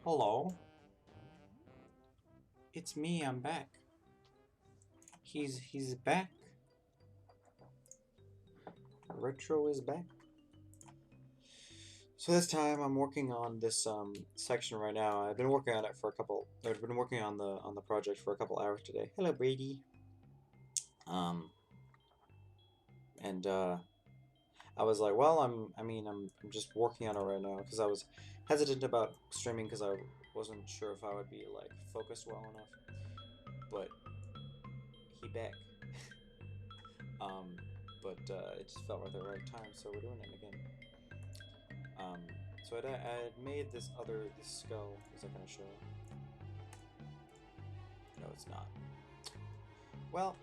Hello, it's me. I'm back. He's back. Retro is back. So this time I'm working on this section right now. I've been working on it for a couple. I've been working on the project for a couple hours today. Hello, Brady. Um, and I was like, well, I'm just working on it right now because I was hesitant about streaming because I wasn't sure if I would be like focused well enough. But he back. um, but it just felt at the right time, so we're doing it again. Um, so I had made this skull. Is that gonna show? No, it's not. Well,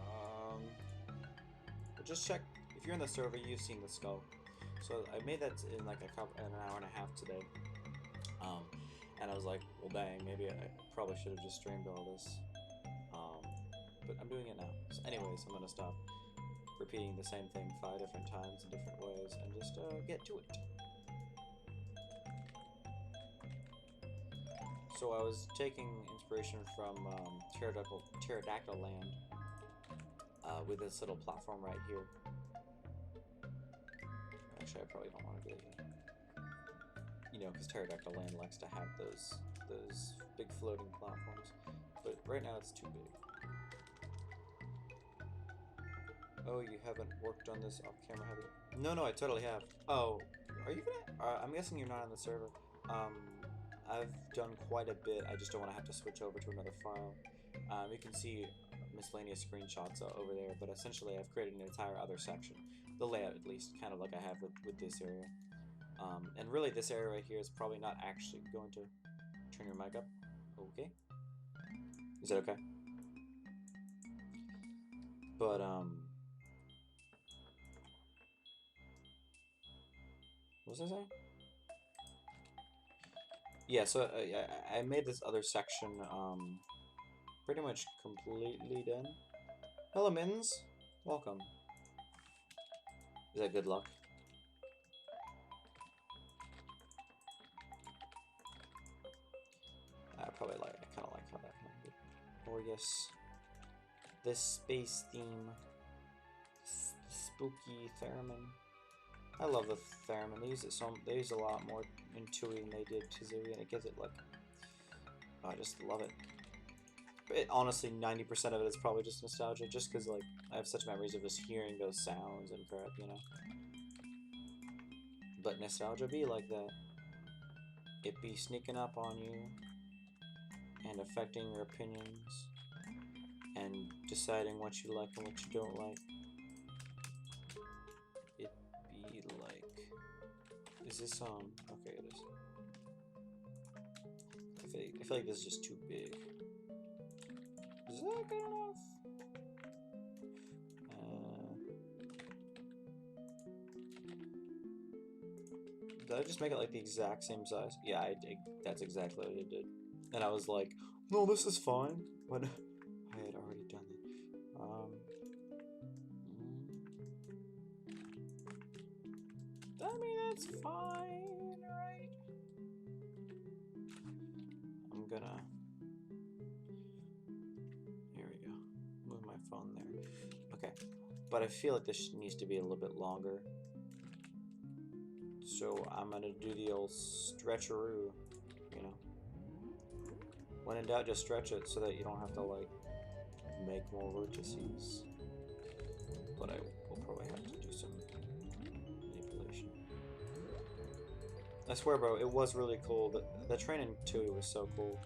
um, but just check if you're in the server. You've seen the skull. So I made that in like an hour and a half today. Um, and I was like, well, dang, maybe I probably should have just streamed all this. Um, but I'm doing it now. So anyways, I'm gonna stop repeating the same thing 5 different times in different ways and just get to it. So I was taking inspiration from Pterodactyl Land with this little platform right here. Actually, I probably don't want to do it. You know, because Pterodactyl Land likes to have those big floating platforms. But right now it's too big. Oh, you haven't worked on this off camera, have you? No, I totally have. Oh, are you gonna? I'm guessing you're not on the server. I've done quite a bit. I just don't want to have to switch over to another file. You can see miscellaneous screenshots over there, but essentially I've created an entire other section. The layout, at least, kind of like I have with this area. And really, this area right here is probably not actually going to turn your mic up. Okay. Is that okay? But, what was I saying? Yeah, so I made this other section, pretty much completely done. Hello, Mins. Welcome. Is that good luck? I kind of like how that happened. Or yes, this space theme, spooky theremin. I love the theremin. They use a lot more in Tui than they did Kazooie, and it gives it like, oh, I just love it. Honestly, 90% of it is probably just nostalgia, just because like I have such memories of just hearing those sounds and crap, you know. But nostalgia be like that. It be sneaking up on you and affecting your opinions and deciding what you like and what you don't like. It be like, is this okay, it is. I feel like this is just too big. Is that good enough? Did I just make it like the exact same size? Yeah, that's exactly what I did. And I was like, no, this is fine. When I had already done it. I mean, that's fine, right? I'm gonna... Here we go. Move my phone there. Okay. But I feel like this needs to be a little bit longer. So I'm gonna do the old stretcheroo, you know. When in doubt, just stretch it so that you don't have to, like, make more vertices. But I will probably have to do some manipulation. I swear, bro, it was really cool. The training too was so cool.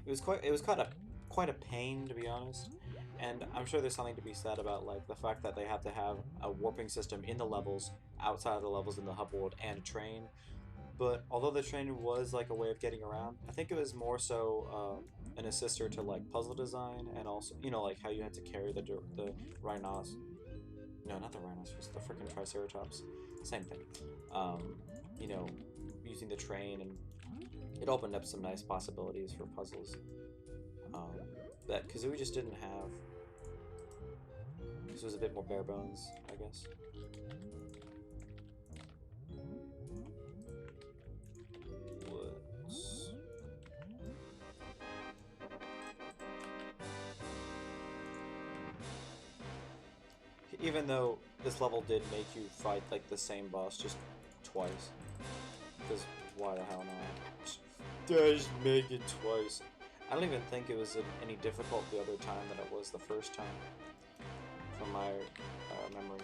It was quite a pain, to be honest. And I'm sure there's something to be said about like the fact that they have to have a warping system in the levels, outside of the levels in the hub world, and a train. But although the train was like a way of getting around, I think it was more so an assister to like puzzle design, and also, you know, like how you had to carry the rhinos. No, not the rhinoceros, the freaking triceratops. Same thing. You know, using the train, and it opened up some nice possibilities for puzzles that Kazooie just didn't have. This was a bit more bare bones, I guess. Woods. Even though this level did make you fight like the same boss just twice. Because why the hell not? Just make it twice. I don't even think it was any difficult the other time than it was the first time, from my memory.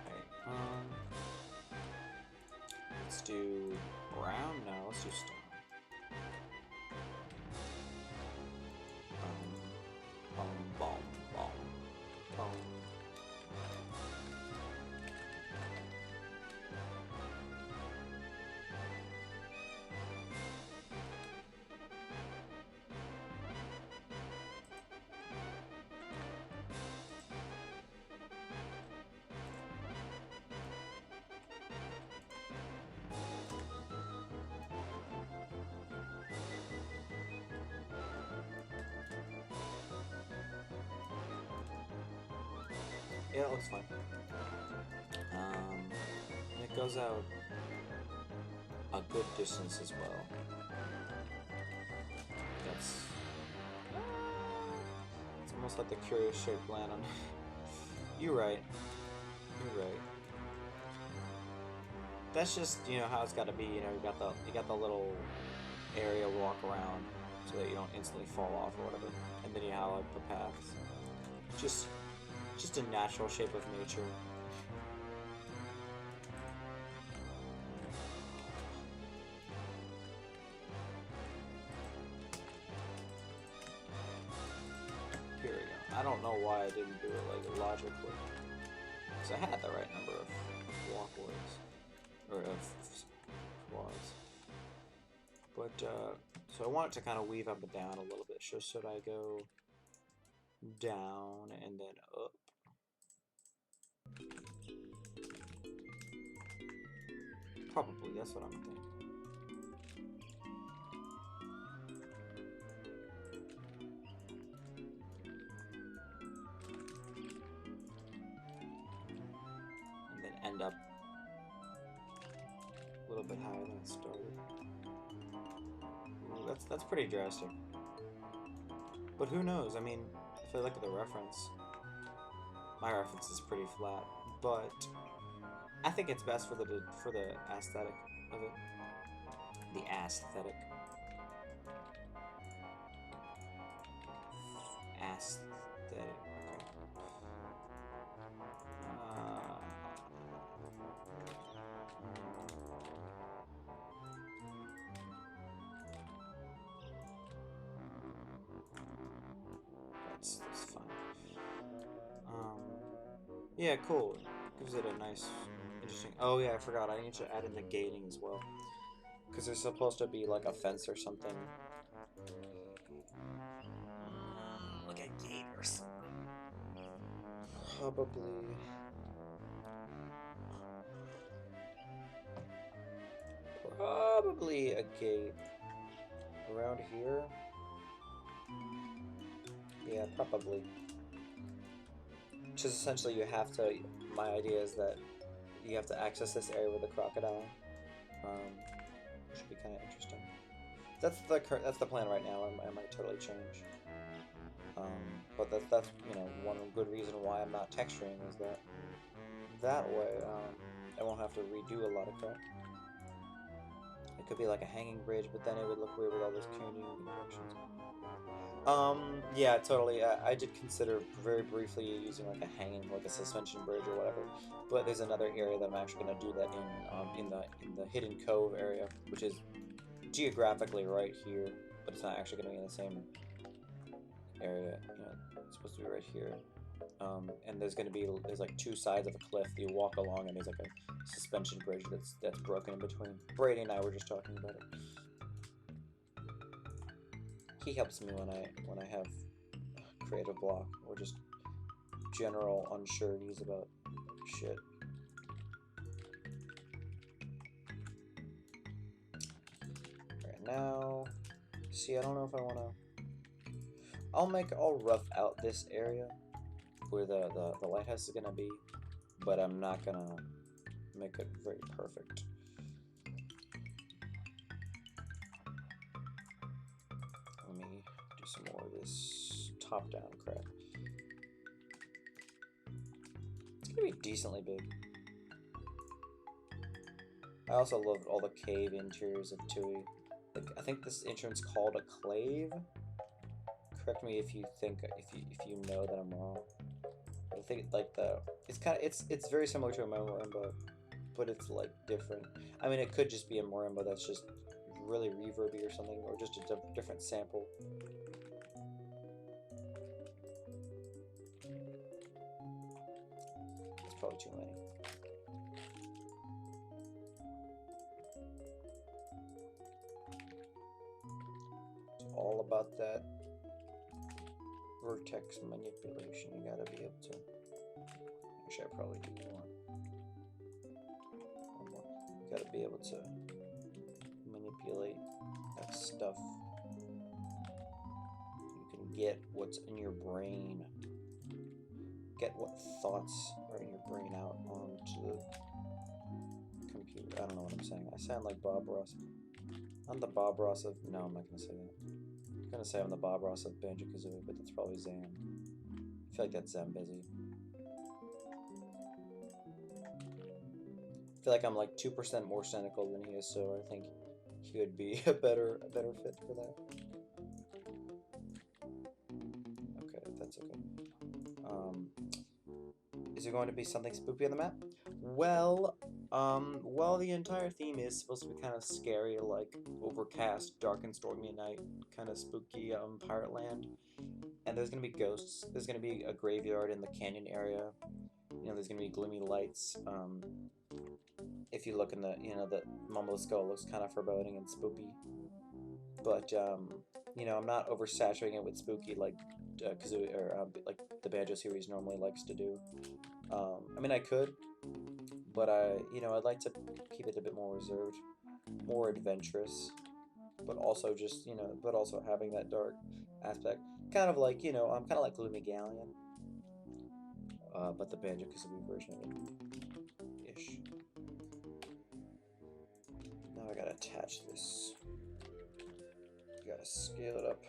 Okay, let's do brown. No, let's do stone. Boom, boom, boom, boom. Yeah, it looks fine. And it goes out a good distance as well. It's almost like the curious shaped land on. You're right. You're right. That's just, you know, how it's got to be. You know, you got the little area to walk around so that you don't instantly fall off or whatever, and then you have like the paths. Just a natural shape of nature. Here we go. I don't know why I didn't do it like logically, because I had the right number of walkways or of quads. But so I want it to kind of weave up and down a little bit. So should I go down and then up? Probably, that's what I'm thinking. And then end up a little bit higher than it started. That's pretty drastic. But who knows? I mean, if I look at the reference, my reference is pretty flat. But I think it's best for the aesthetic of it. The aesthetic. Aesthetic. Okay. That's fine. Yeah, cool. Gives it a nice, interesting. Oh yeah, I forgot. I need to add in the gating as well, because there's supposed to be like a fence or something. Like a gate or something. Probably a gate around here. Yeah, probably. Which is essentially you have to. My idea is that you have to access this area with a crocodile. Which should be kind of interesting. That's the plan right now. I might totally change. But that's one good reason why I'm not texturing is that way I won't have to redo a lot of crap. It could be like a hanging bridge, but then it would look weird with all those canyon directions. Yeah, totally. I did consider very briefly using like a suspension bridge or whatever, but there's another area that I'm actually going to do that in the hidden cove area, which is geographically right here, but it's not actually going to be in the same area. It's supposed to be right here. And there's like two sides of a cliff you walk along, and there's like a suspension bridge that's broken in between. Brady and I were just talking about it. He helps me when I have creative block or just general unsureties about shit. Right now, see, I don't know if I want to. I'll rough out this area where the lighthouse is gonna be, but I'm not gonna make it very perfect. Let me do some more of this top-down crap. It's gonna be decently big. I also love all the cave interiors of Tui. Like, I think this entrance called a clave. Correct me if you know that I'm wrong. I think like it's very similar to a marimba, but it's like different. I mean, it could just be a marimba that's just really reverby or something, or just a different sample. It's probably too many. It's all about that vertex manipulation. You gotta be able to. Actually, I probably do one more. You gotta be able to manipulate that stuff. You can get what's in your brain. Get what thoughts are in your brain out onto the computer. I don't know what I'm saying. I sound like Bob Ross. I'm the Bob Ross of. No, I'm not gonna say that. I'm gonna say I'm the Bob Ross of Banjo-Kazooie, but that's probably Zam. I feel like that's Zambezi. I feel like I'm like 2% more cynical than he is, so I think he would be a better fit for that. Okay, that's okay. Is there going to be something spooky on the map? Well, the entire theme is supposed to be kind of scary, like overcast, dark and stormy night, kind of spooky, pirate land. And there's gonna be ghosts. There's gonna be a graveyard in the canyon area. There's gonna be gloomy lights. If you look in the Mumbo Skull looks kind of foreboding and spooky. But I'm not oversaturating it with spooky like Kazooie or like the Banjo series normally likes to do. I mean, I could, but I'd like to keep it a bit more reserved, more adventurous, but also just but also having that dark aspect, kind of like kind of like Gloomy Galleon, but the Banjo-Kazooie version of it, ish. Now I gotta attach this guy scale it up.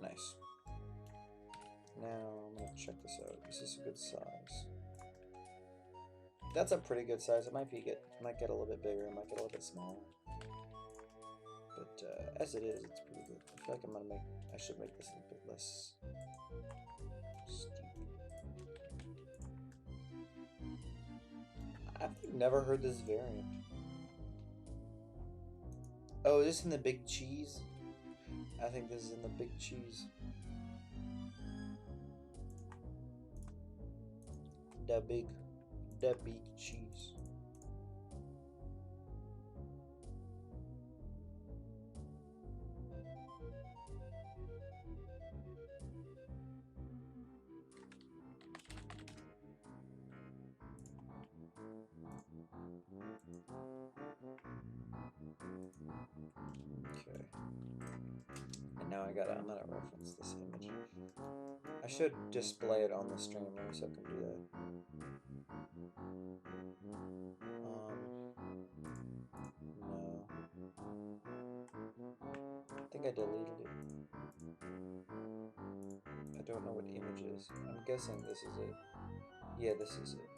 Nice. Now I'm gonna check this out. Is this a good size? That's a pretty good size. It might get a little bit bigger. It might get a little bit smaller. But as it is, it's pretty good. I feel like I should make this a bit less steep. I've never heard this variant. Oh, is this in the big cheese? I think this is in the big cheese. The big cheese. Okay. And now I'm gonna reference this image. I should display it on the stream. Let me see if I can do that. No. I think I deleted it. I don't know what image is. I'm guessing this is it. Yeah, this is it.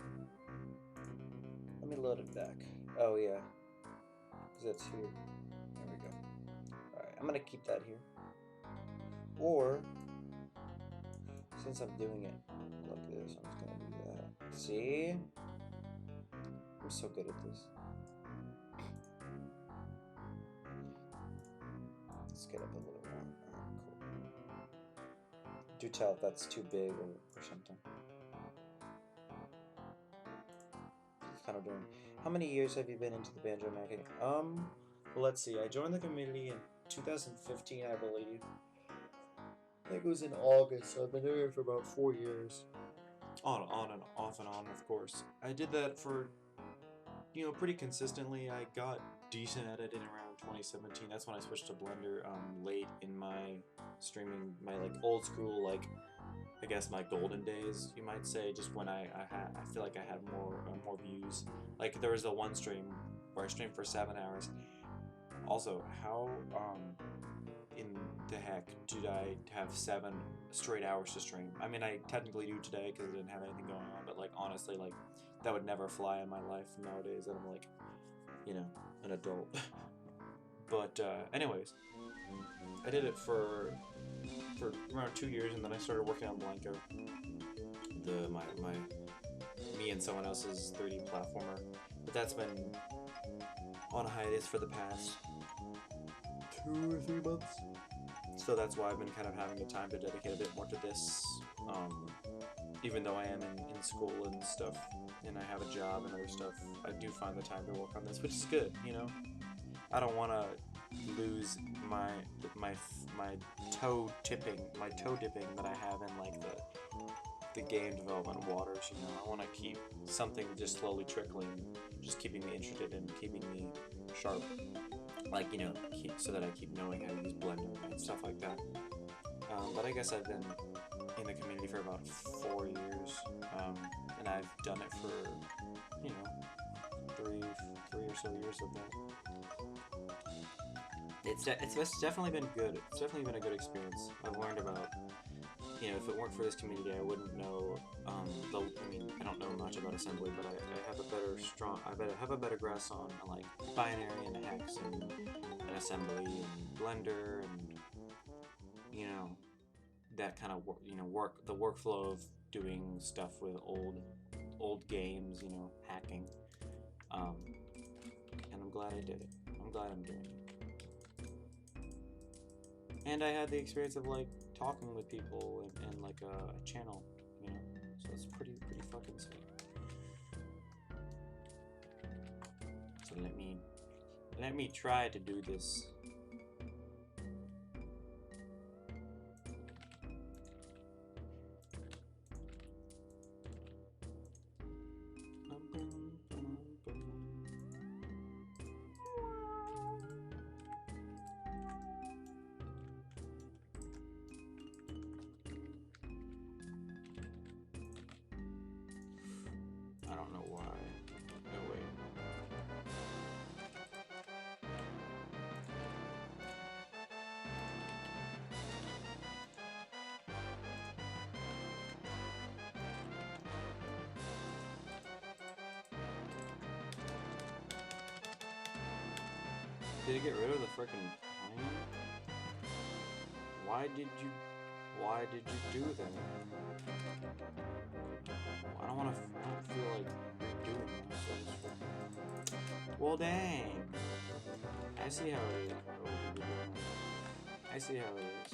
Let me load it back. Oh yeah. Because that's here. There we go. Alright, I'm gonna keep that here. Or, since I'm doing it like this, I'm just gonna do that. See? I'm so good at this. Let's get up a little more. Alright, cool. Do tell if that's too big or something. It's kind of doing. How many years have you been into the banjo making? Well, let's see. I joined the community in 2015, I believe. I think it was in August, so I've been doing it for about 4 years. On and off and on, of course. I did that for, pretty consistently. I got decent at it in around 2017. That's when I switched to Blender late in my streaming, my old school, I guess my golden days, you might say, just when I feel like I had more views. Like there was the one stream where I streamed for 7 hours. Also, how in the heck did I have 7 straight hours to stream? I mean, I technically do today because I didn't have anything going on, but honestly, that would never fly in my life nowadays that I'm an adult. But anyways, I did it for around 2 years, and then I started working on Blanco, me and someone else's 3D platformer. But that's been on a hiatus for the past 2 or 3 months. So that's why I've been kind of having the time to dedicate a bit more to this. Even though I am in school and stuff, and I have a job and other stuff, I do find the time to work on this, which is good, I don't want to lose my toe dipping that I have in the game development waters. I want to keep something just slowly trickling, just keeping me interested and keeping me sharp, so that I keep knowing how to use Blender and stuff like that. But I guess I've been in the community for about 4 years, and I've done it for 3 or so years of that. It's definitely been good. It's definitely been a good experience. I've learned about, if it weren't for this community, I wouldn't know. I don't know much about assembly, but I have a better grasp on binary and hex and assembly and Blender and that kind of the workflow of doing stuff with old games, hacking. And I'm glad I did it. I'm glad I'm doing it. And I had the experience of talking with people and a channel, so it's pretty fucking sweet. So let me try to do this. I don't know why. No way. Did you get rid of the frickin' plane? Why did you do that? I don't feel like redoing this. Well, dang. I see how it is. I see how it is.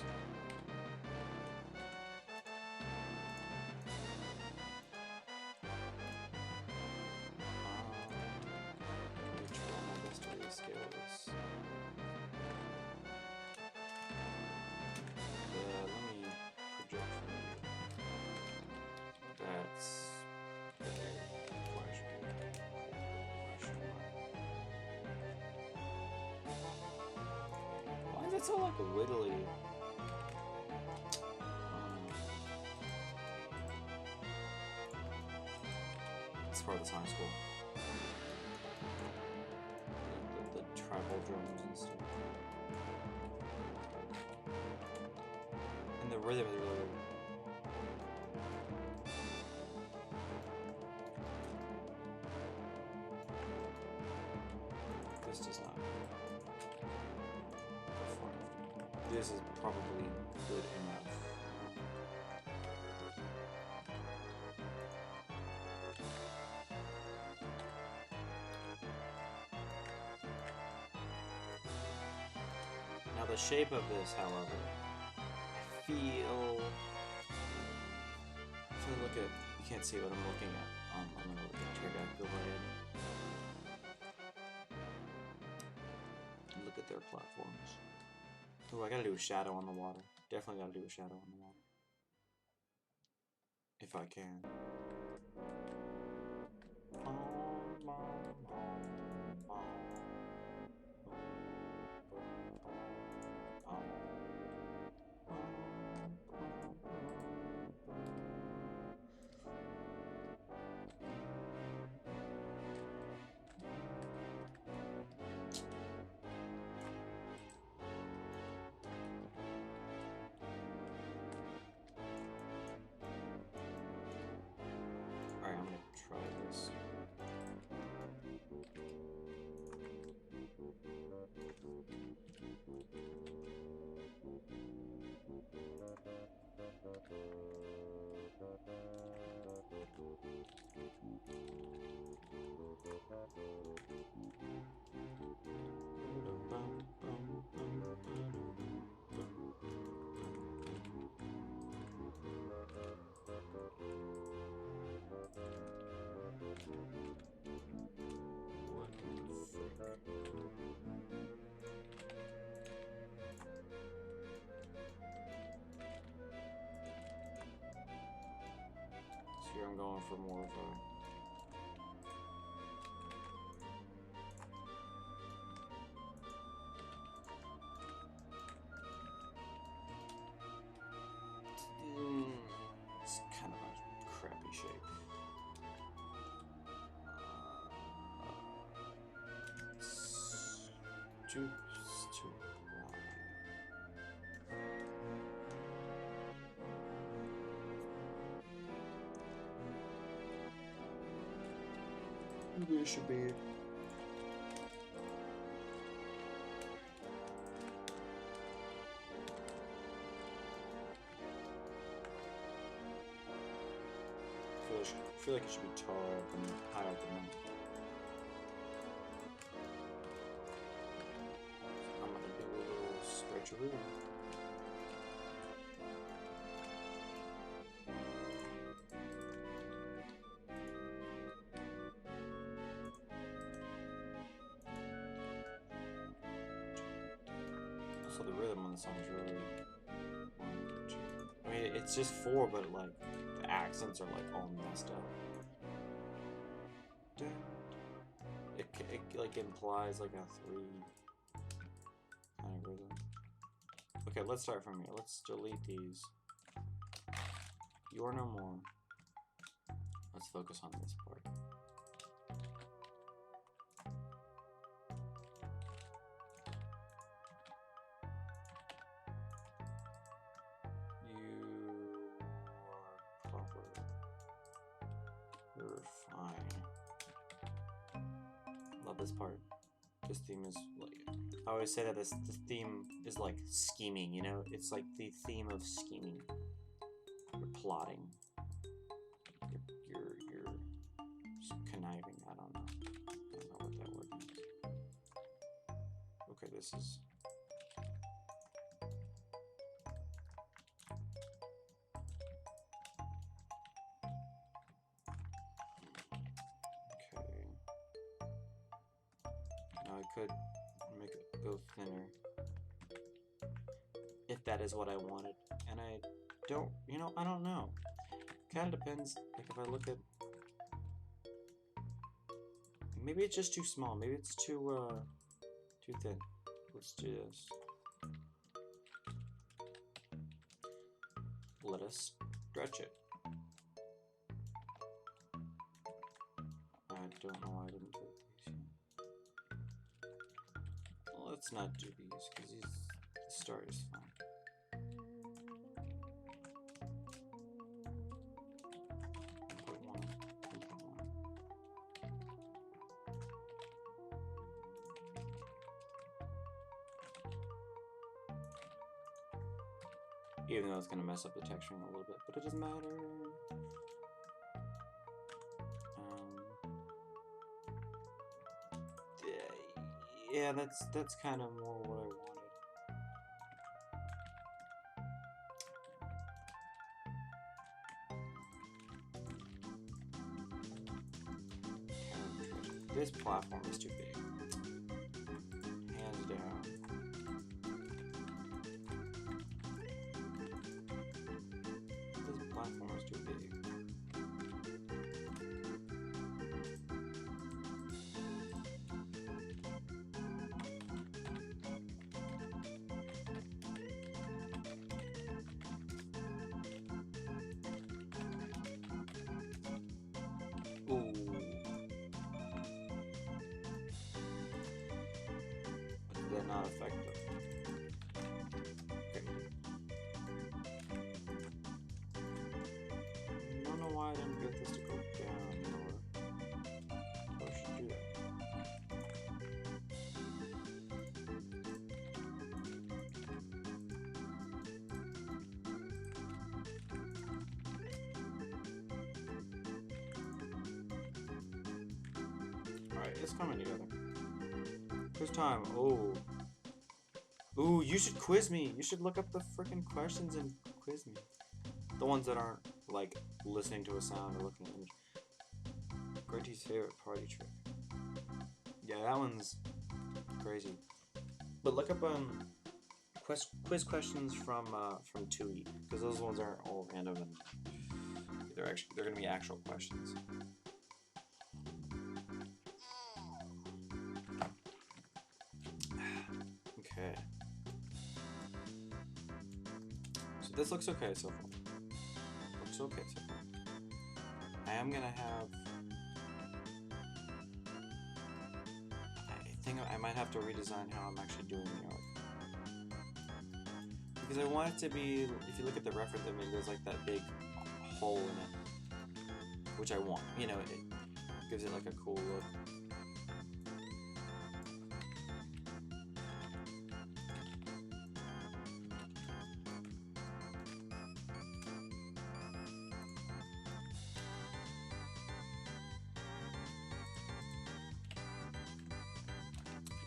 Let me try my best to rescale this. Let me project from you. That's question mark. Why is it so like wiggly? It's part of the science school. The tribal drums and stuff. And the rhythm is really weird. This does not perform. This is probably good enough. Now the shape of this, however, I feel. If I look at, you can't see what I'm looking at. I'm gonna look at Pterodactyl Head. Look at their platforms. Ooh, I gotta do a shadow on the water. Definitely gotta do a shadow on the water. If I can. Alright, I'm gonna try this. Here I'm going for more of a it's kind of a crappy shape. It's too wide. Maybe it should be. I feel like it should be taller and higher up than that. I'm gonna do a little stretcheroo. Also, the rhythm on the song is really. I mean, it's just 4, but like the accents are like all messed up. It like implies like a 3 kind of rhythm. Okay, let's start from here. Let's delete these. You are no more. Let's focus on this part. You're fine. Love this part. This theme is like I always say that the theme is like scheming, you know? It's like the theme of scheming. You're plotting. You're conniving. I don't know. I don't know what that word means. Okay, this is... Okay. Now I could make it go thinner. If that is what I wanted. And I don't, you know, I don't know. Kind of depends, like if I look at... Maybe it's just too small. Maybe it's too thin. Let's do this. Let us stretch it. I don't know why I didn't put these here. Well, let's not do these, because the start is fine. Even though it's going to mess up the texturing a little bit, but it doesn't matter. Yeah, that's kind of more what I wanted. This platform is too big. Hands down. This platform is too big. Ooh. They're not effective. Okay. I don't know why I didn't get this to go down or I should do that. Alright, it's coming together. Quiz time. Oh. Ooh, you should quiz me. You should look up the freaking questions and quiz me. The ones that aren't, like, listening to a sound or looking at an image. Grantie's favorite party trick. Yeah, that one's crazy. But look up, quiz questions from TUI, because those ones aren't all random and they're gonna be actual questions. Okay. So this looks okay so far. Looks okay so far. I am gonna have... I think I might have to redesign how I'm actually doing the art. Because I want it to be, if you look at the reference image, there's like that big hole in it. Which I want. You know, it gives it like a cool look.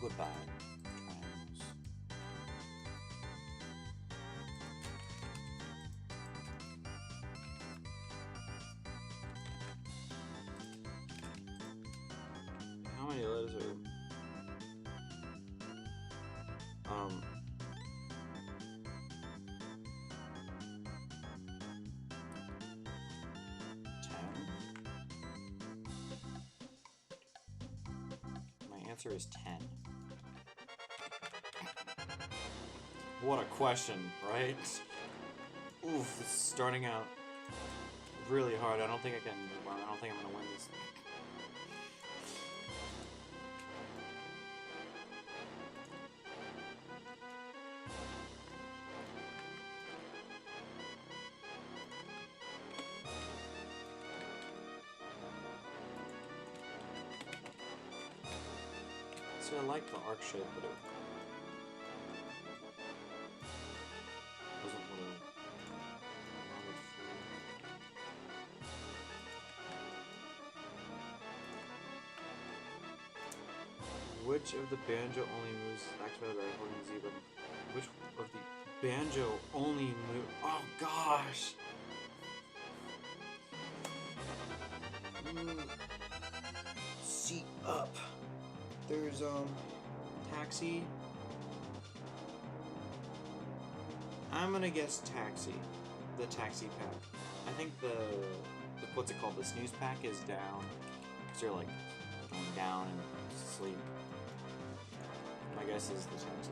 Goodbye. Triangles. How many letters are... 10? My answer is 10. What a question, right? Oof, it's starting out really hard. I don't think I'm gonna win this. So I like the arc shape, but Which of the banjo only moves activated by holding Z button? Which of the banjo only move? Oh gosh! Seat up. There's taxi. I'm gonna guess taxi. The taxi pack. I think the what's it called? The snooze pack is down. Cause you're like going down and sleep. My guess is the taxi.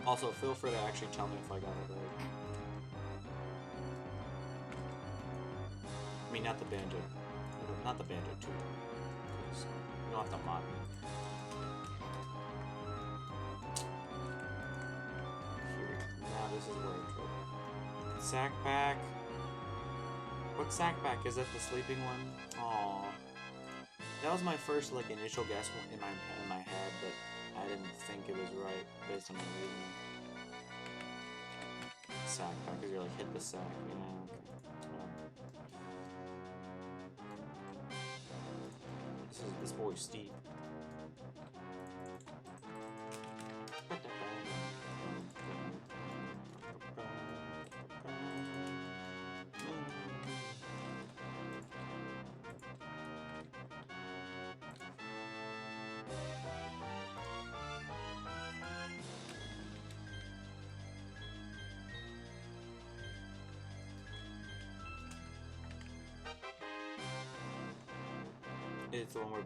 Also, feel free to actually tell me if I got it right. I mean, not the banjo. Not the banjo, too. Because you don't have to mock me. Here. Now this is where I'm trouble. Sack pack. What sack pack? Is that the sleeping one? Aww. That was my first, like, initial guess in my head, but I didn't think it was right based on my reading. Sack pack, because you're like, hit the sack. Yeah, okay. This boy's steep. It's the one where...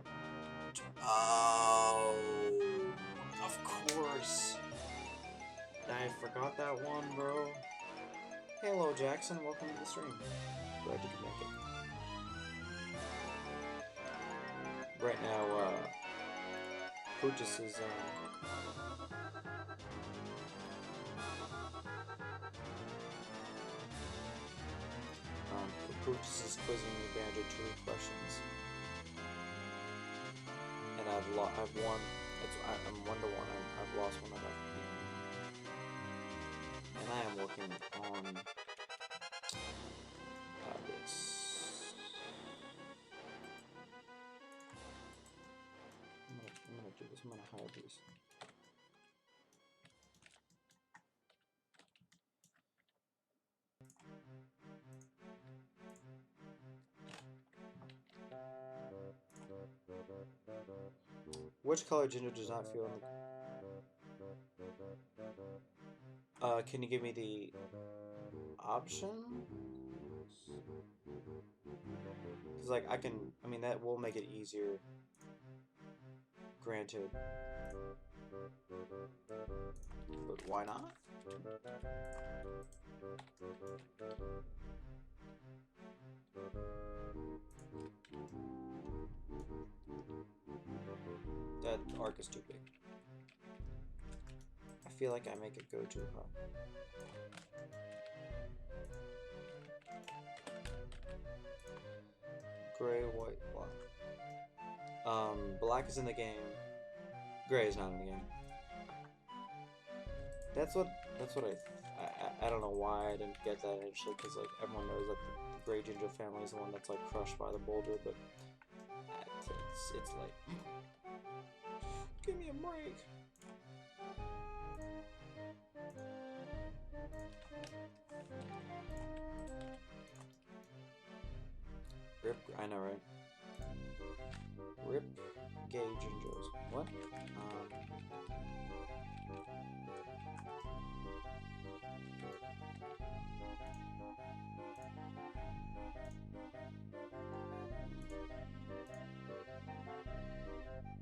Oh, of course. I forgot that one, bro. Hello, Jackson. Welcome to the stream. Glad you could make it. Right now, Pootis is, Pootis is quizzing me Banjo 2 questions. And I've won. I'm 1-1. I've lost one. I've beaten. And I am working on this. I'm gonna do this. I'm gonna hide these. Which color ginger does not feel in the... can you give me the option? Cause like I mean that will make it easier. Granted. But why not? That arc is too big. I feel like I make it go too high. Gray, white, black. Black is in the game. Gray is not in the game. That's what I don't know why I didn't get that initially, because like everyone knows that the Gray Ginger family is the one that's like crushed by the boulder, but it's like, give me a break. Rip, I know, right? Rip gay gingers. What?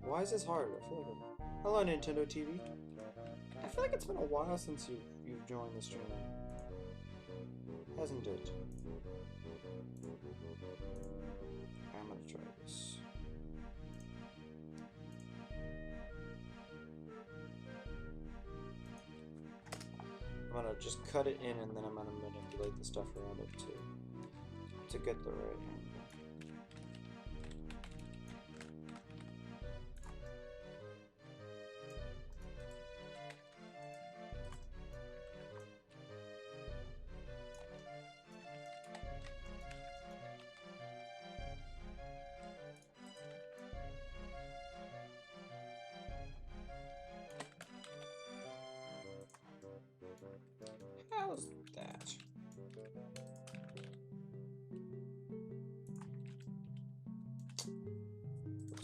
Why is this hard? I feel like hello, Nintendo TV. I feel like it's been a while since you've joined the stream. Hasn't it? I'm gonna try this. I'm gonna just cut it in and then I'm gonna manipulate the stuff around it to get the right angle.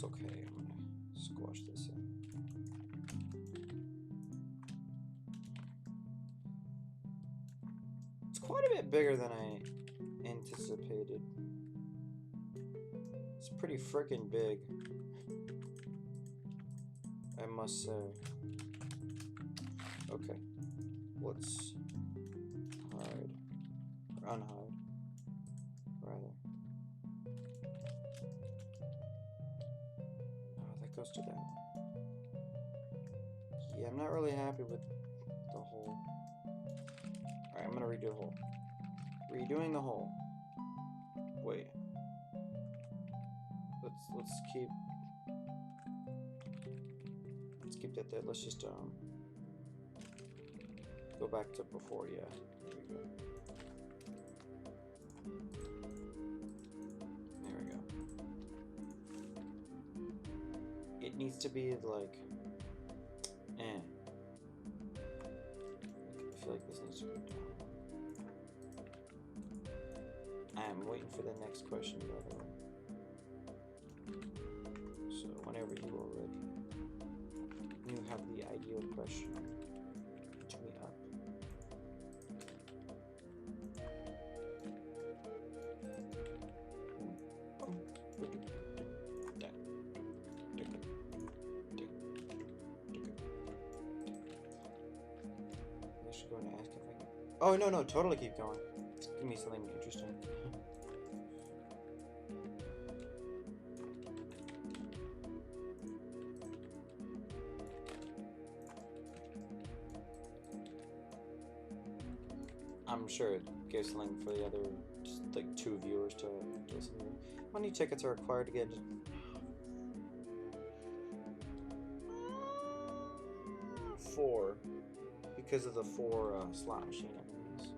It's okay, I'm gonna squash this in. It's quite a bit bigger than I anticipated. It's pretty freaking big, I must say. Okay, let's hide, or unhide, rather. Oh, that goes to that one. Yeah, I'm not really happy with the hole. Alright, I'm gonna redo the hole. Redoing the hole. Wait. Let's keep that there. Let's just go back to before. Yeah, there we go. There we go. It needs to be like I feel like this needs to go down. I am waiting for the next question, by the way. So whenever you are ready, you have the ideal question to me up. I should go and ask if I can. Oh no, totally keep going. Give me something interesting. I'm sure it gives something for the other, just like 2 viewers to listen to. How many tickets are required to get? 4, because of the 4 slot machine enemies,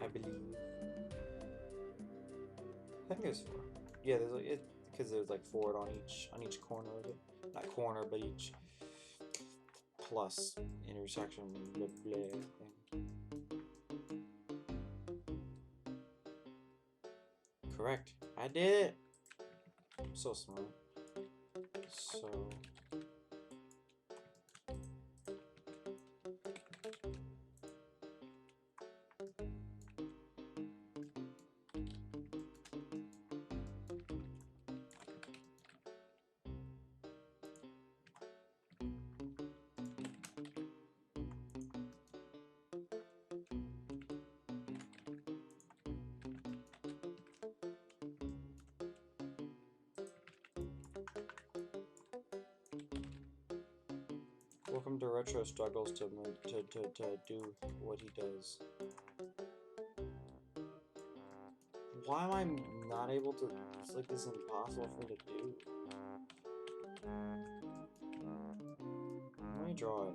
I believe. I think there's 4. Yeah, there's like because there's like 4 on each corner of it. Not corner, but each plus intersection blah, blah thing. Correct. I did it. I'm so smart. So welcome to Retro struggles to do what he does. Why am I not able to? It's like this is impossible for me to do. Let me draw it.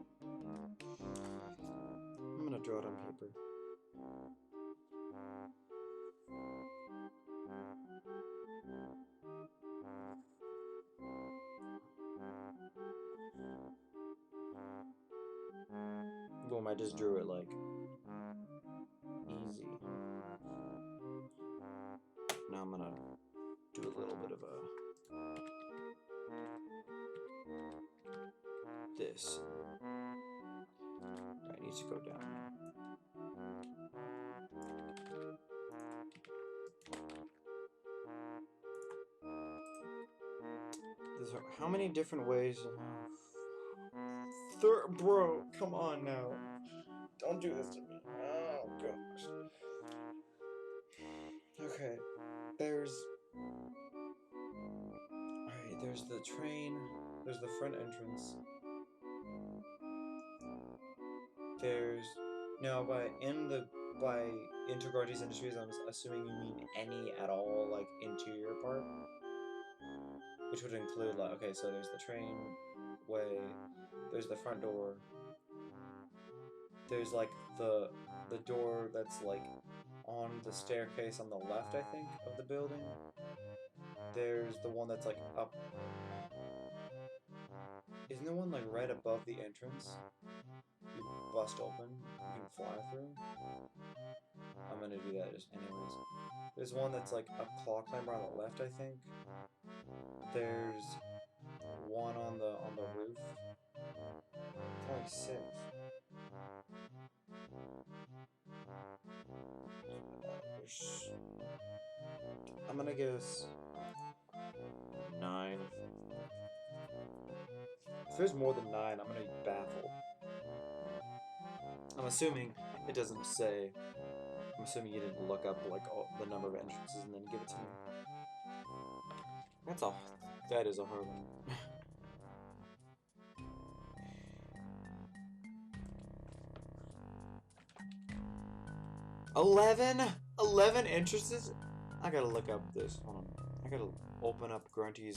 I'm gonna draw it on paper. Boom, I just drew it like easy. Now I'm gonna do a little bit of this. It needs to go down. How many different ways? Bro, come on now. Don't do this to me. Oh, gosh. Okay. There's the train. There's the front entrance. There's... Now, by Intergardy's Industries, I'm assuming you mean any at all, like, interior part? Which would include, like, okay, so there's the train way, there's the front door, there's, like, the door that's, like, on the staircase on the left, I think, of the building. There's the one that's, like, up. Isn't there one, like, right above the entrance? You bust open, you can fly through? I'm gonna do that just anyways. There's one that's like a claw climber on the left, I think. There's one on the roof. It's only 6. There's, I'm gonna guess 9. If there's more than 9, I'm gonna be baffled. I'm assuming it doesn't say. I'm assuming you didn't look up like all the number of entrances and then give it to me. That's all. That is a hard one. 11 entrances. I gotta look up this. Hold on. I gotta open up Grunty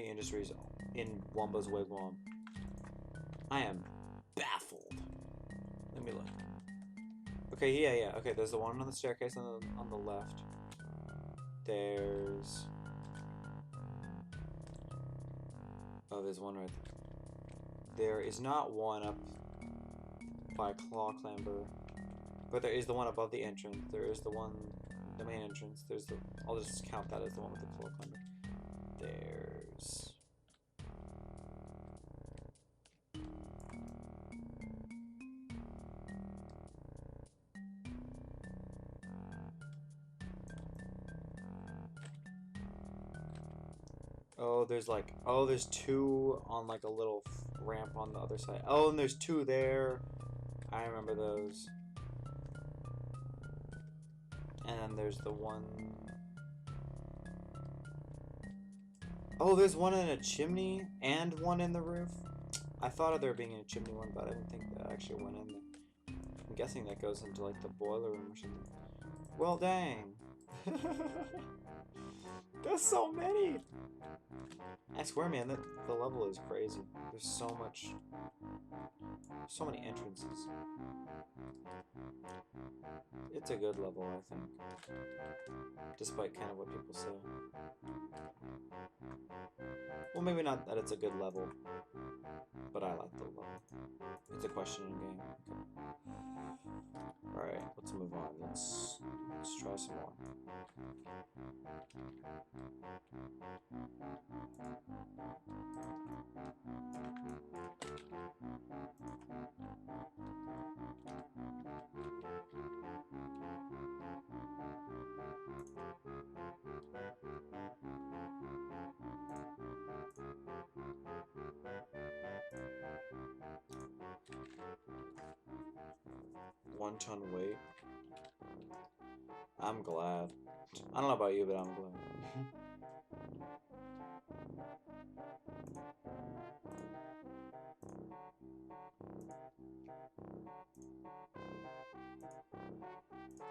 Industries in Wumba's Wigwam. I am baffled. Let me look. Okay, yeah. Okay, there's the one on the staircase on the left. There's... Oh, there's one right there. There is not one up by Claw Clamber, but there is the one above the entrance. There is the one, the main entrance. There's the... I'll just count that as the one with the Claw Clamber. There's... Oh, there's like, oh, there's 2 on like a little ramp on the other side. Oh, and there's 2 there. I remember those. And then there's the one. Oh, there's one in a chimney and one in the roof. I thought of there being a chimney one, but I didn't think that actually went in there. I'm guessing that goes into like the boiler room or something. Well, dang. There's so many. I swear, man, the level is crazy. There's so many entrances. It's a good level, I think. Despite kind of what people say. Well, maybe not that it's a good level, but I like the level. It's a questioning game. Okay. Alright, let's move on. Let's try some more. One-ton weight. I'm glad. I don't know about you, but I'm glad.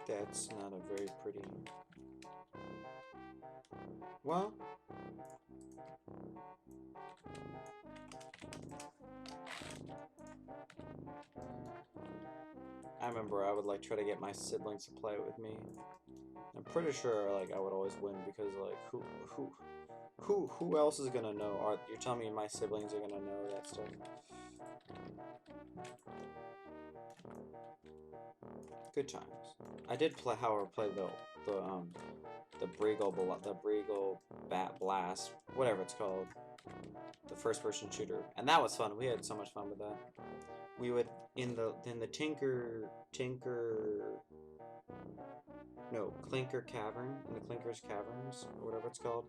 That's not a very pretty... Well... I remember I would like try to get my siblings to play it with me. I'm pretty sure like I would always win because like who else is gonna know? Or you're telling me my siblings are gonna know that stuff? Good times. I did play, however, play the Breagle Bat Blast, whatever it's called, the first-person shooter, and that was fun. We had so much fun with that. We would in the Clinker Cavern, in the Clinker's Caverns, or whatever it's called.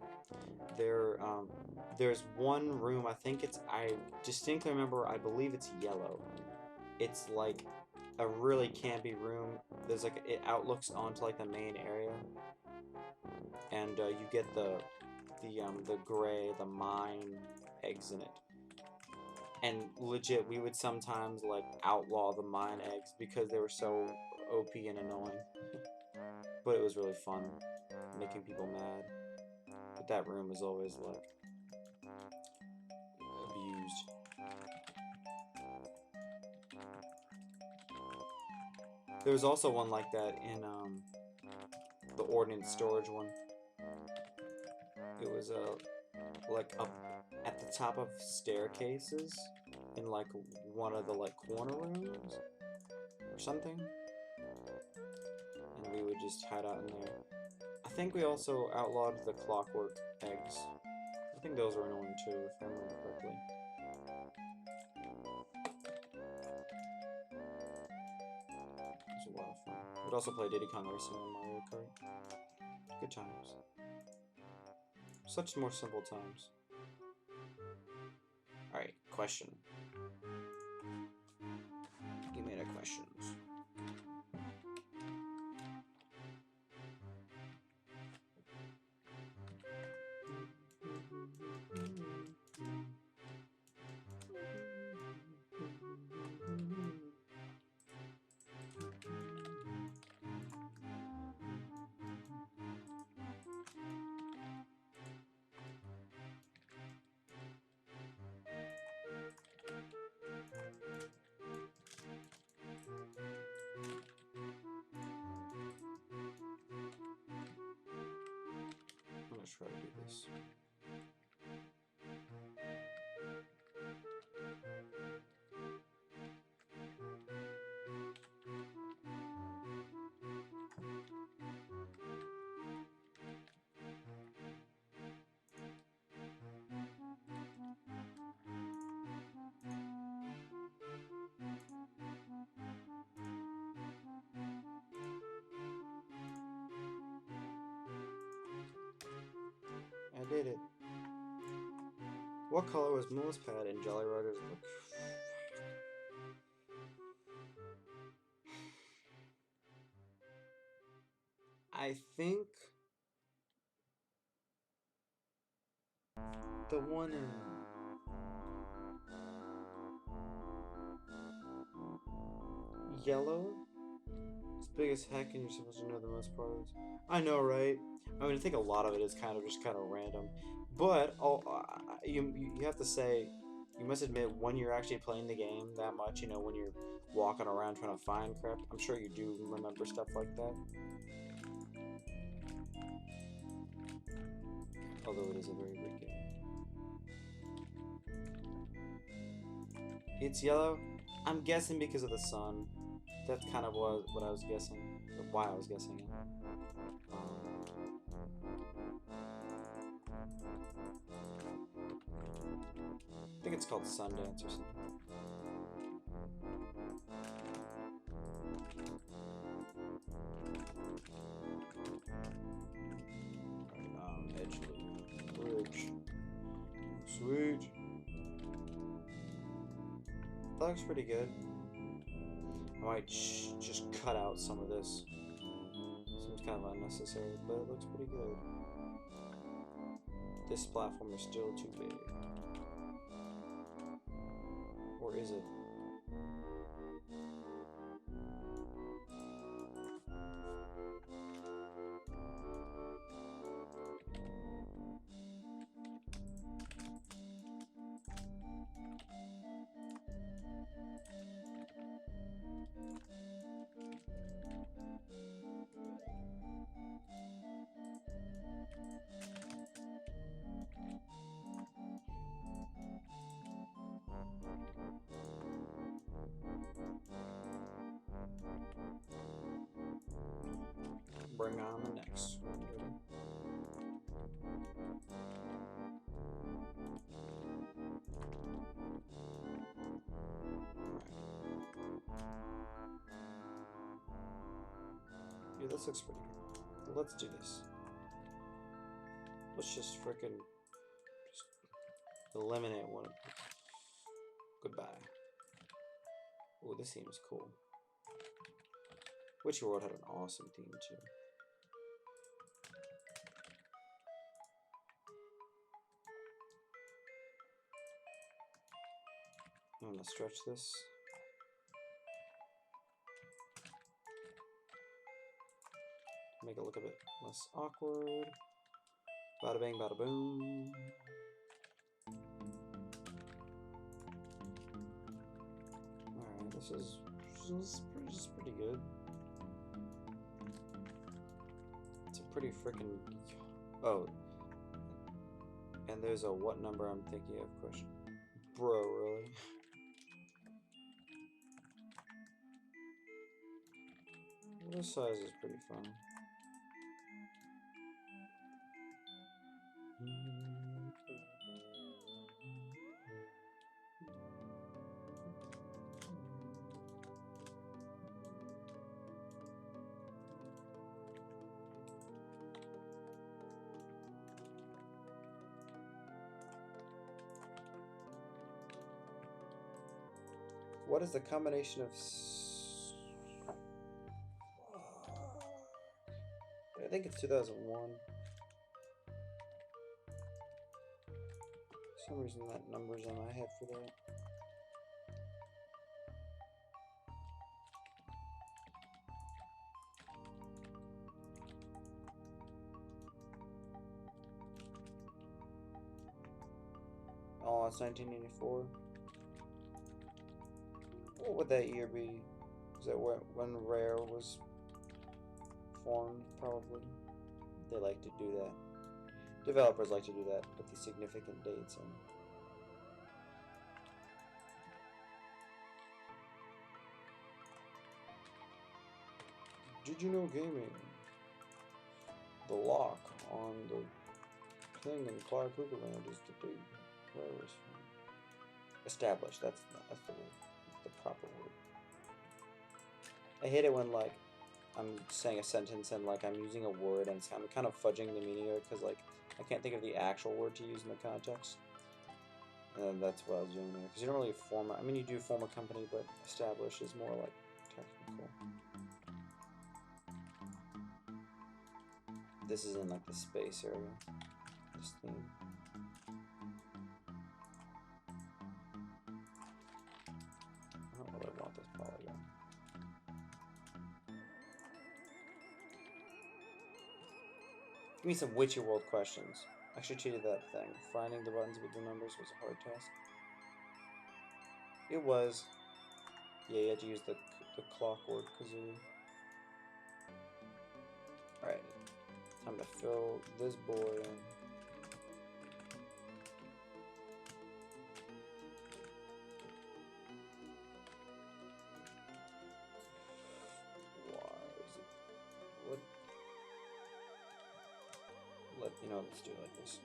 There's one room, I distinctly remember, I believe it's yellow. It's like a really campy room. There's like, it outlooks onto like the main area. And you get the gray, the mine eggs in it. And legit, we would sometimes like outlaw the mine eggs because they were so OP and annoying. But it was really fun, making people mad. But that room is always like abused. There was also one like that in the ordnance storage one. It was like up at the top of staircases in like one of the like corner rooms or something. we would just hide out in there. I think we also outlawed the clockwork eggs. I think those were annoying too, if I remember correctly. It was a lot of fun. We'd also play Diddy Kong Racing on Mario Kart. Good times. Such more simple times. Alright, question. Give me the questions. I'm gonna try to do this. I did it. What color was Moonless Pad in Jolly Roger's look? I think the one in yellow? As big as heck, and you're supposed to know the most part of this. I know, right? I mean, I think a lot of it is kind of just kind of random. But you have to say, you must admit, when you're actually playing the game that much, you know, when you're walking around trying to find crap, I'm sure you do remember stuff like that. Although it is a very good game. It's yellow. I'm guessing because of the sun. That kind of was what I was guessing. Why I was guessing it. I think it's called Sundance or something. Alright, edge loop. Bridge. Sweet. That looks pretty good. I might just cut out some of this. Seems kind of unnecessary, but it looks pretty good. This platform is still too big. Or is it? Bring on the next one. Yeah, this looks pretty good. Let's do this. Let's just frickin' eliminate one of them. Goodbye. Oh, this seems cool. Witcher World had an awesome theme too. I'm gonna stretch this. Make it look a bit less awkward. Bada bang, bada boom. Alright, this is pretty good. It's a pretty freaking. Oh. And there's a what number I'm thinking of question. Bro, really? This size is pretty fun. What is the combination of... I think it's 2001. For some reason that number's in my head for that. Oh, it's 1984. What would that year be? Is that when Rare was formed, probably? They like to do that. Developers like to do that, put these significant dates in. Did you know gaming? The lock on the thing in Clark Hooker Land is the date Rare was formed. Established, that's the word. That's the proper word. I hate it when, like, I'm saying a sentence and, like, I'm using a word and I'm kind of fudging the meaning of it because, like, I can't think of the actual word to use in the context. And that's what I was doing there. Because you don't really form... I mean, you do form a company, but establish is more, like, technical. This is in, like, the space area. This theme. I don't really want this polygon. Give me some Witchy World questions. I actually cheated that thing. Finding the buttons with the numbers was a hard task. It was. Yeah, you had to use the clockwork kazoo. Alright. Time to fill this boy in. Let's do it like this.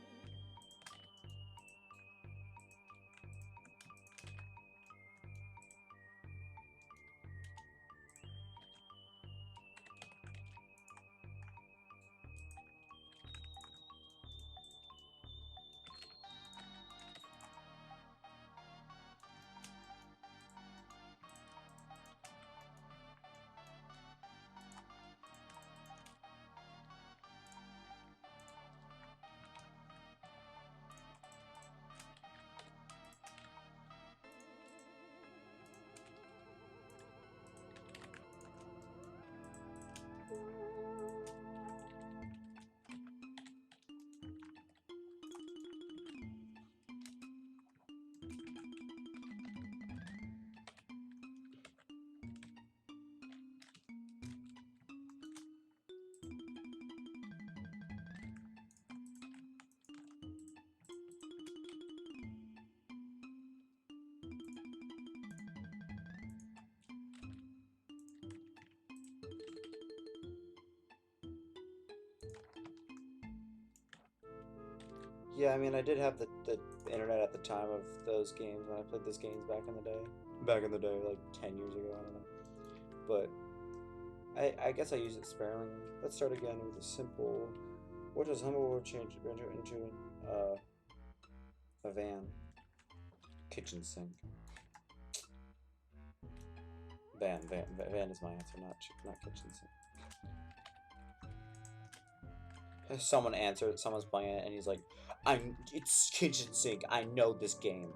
Yeah, I mean, I did have the internet at the time of those games when I played those games back in the day. Back in the day, like 10 years ago, I don't know. But I guess I use it sparingly. Let's start again with a simple... What does Humble World change Banjo into a van? Kitchen sink. Van is my answer, not kitchen sink. Someone answered, someone's playing it, and he's like, it's kitchen sink. I know this game.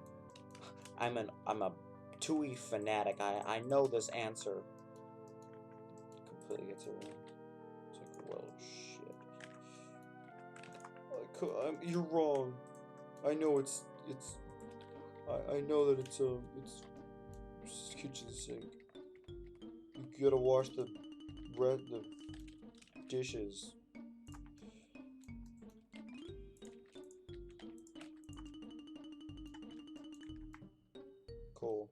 I'm a Tui fanatic. I know this answer. Completely gets it wrong. It's like, well, shit. You're wrong. I know I know that it's kitchen sink. You gotta wash the dishes. Cool.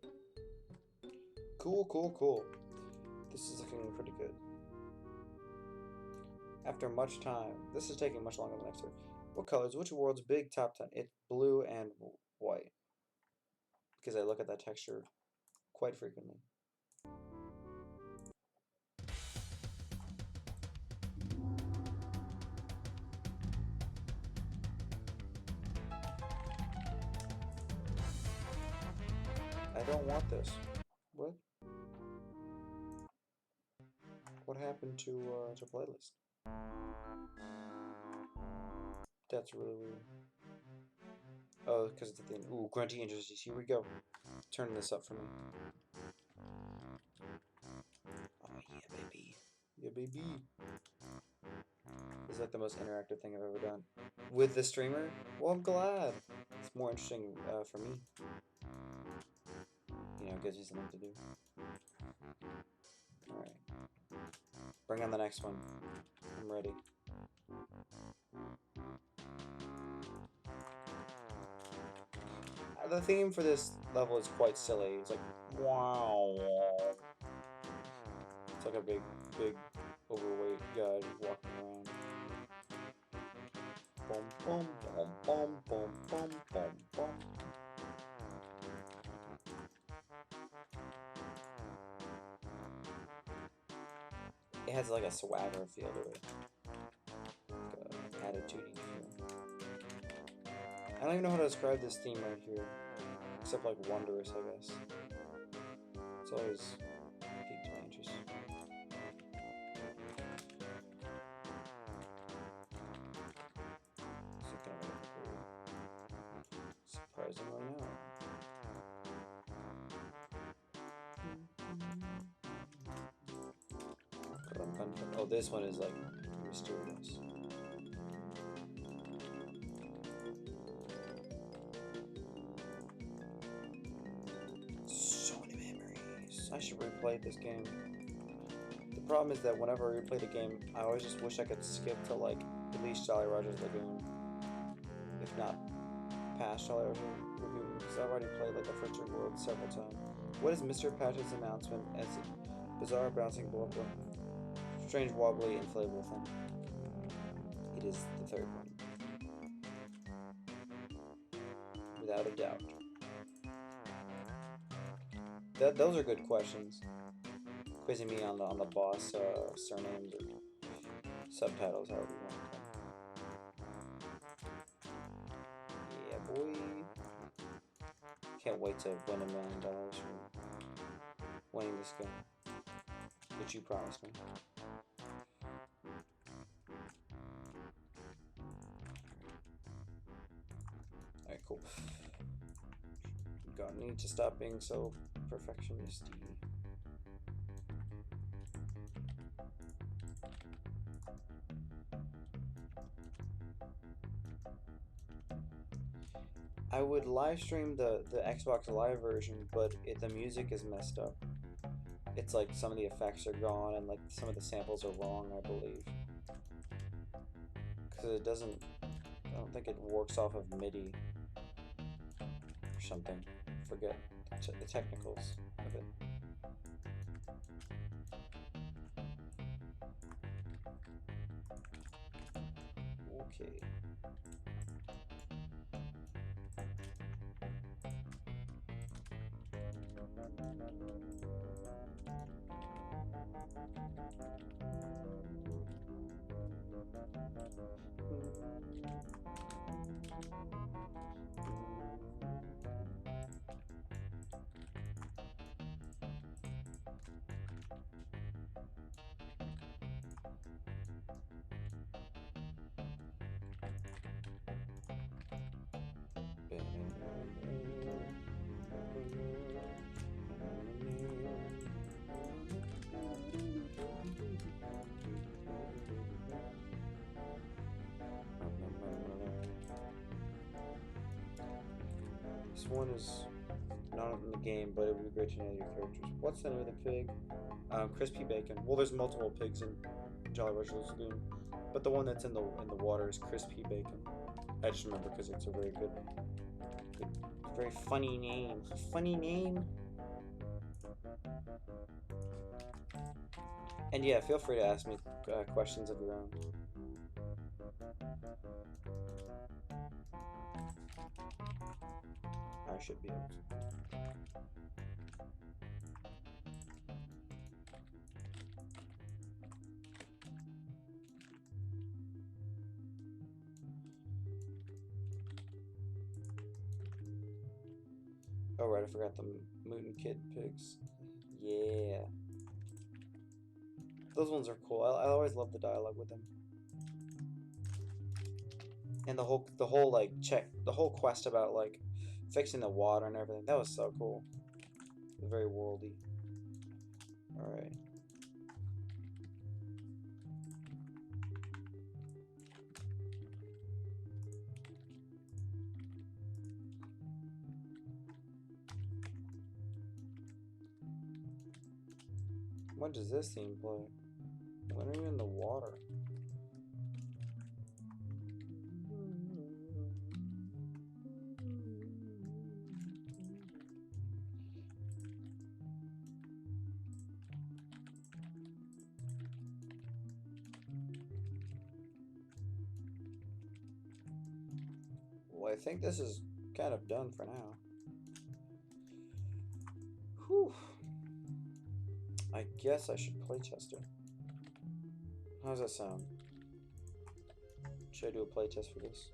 Cool. This is looking pretty good. After much time, this is taking much longer than next one. What colors? Which world's big top 10? It's blue and white. Because I look at that texture quite frequently. I don't want this. What? What happened to playlist? That's really weird. Oh, because it's at the end. Ooh, grunty interstices. Here we go. Turn this up for me. Oh yeah, baby. Yeah, baby. This is like the most interactive thing I've ever done. With the streamer? Well, I'm glad. It's more interesting for me. You know, it gives you something to do. Alright. Bring on the next one. I'm ready. The theme for this level is quite silly. It's like, wow. It's like a big, overweight guy walking around. Boom, boom, boom, boom, boom, boom, boom, boom. It has like a swagger feel to it. Like a attitude feel. I don't even know how to describe this theme right here. Except like wondrous, I guess. It's always piqued my interest. Surprising right now. Oh, this one is like mysterious. So many memories. I should replay this game. The problem is that whenever I replay the game, I always just wish I could skip to like at least Jolly Roger's Lagoon, if not past Jolly Roger's Lagoon, because I've already played like the Frontier World several times. What is Mr. Patch's announcement as a bizarre bouncing blah blah? Strange wobbly inflatable thing. It is the third one. Without a doubt. Those are good questions. Quizzing me on the boss surnames or subtitles, however you want to call them. Yeah, boy. Can't wait to win $1 million from winning this game, which you promised me. Alright, cool. Gonna need to stop being so perfectionist-y. I would live stream the Xbox Live version, but the music is messed up. It's like some of the effects are gone and like some of the samples are wrong, I believe. Because it doesn't, I don't think it works off of MIDI or something. Forget the technicals of it. Okay. This one is not in the game, but it would be great to know your characters. What's the name of the pig? Crispy Bacon. Well, there's multiple pigs in Jolly Roger's Lagoon, but the one that's in the water is Crispy Bacon. I just remember because it's a very good, very funny name. Funny name. And yeah, feel free to ask me questions of your own. I should be able to. Oh right, I forgot the Mutant Kid pigs. Yeah. Those ones are cool. I always love the dialogue with them. And the whole like the whole quest about like fixing the water and everything. That was so cool. Very worldy. Alright. When does this theme play? When are you in the water? Well, I think this is kind of done for now. Whew. I guess I should play Chester. How does that sound? Should I do a playtest for this?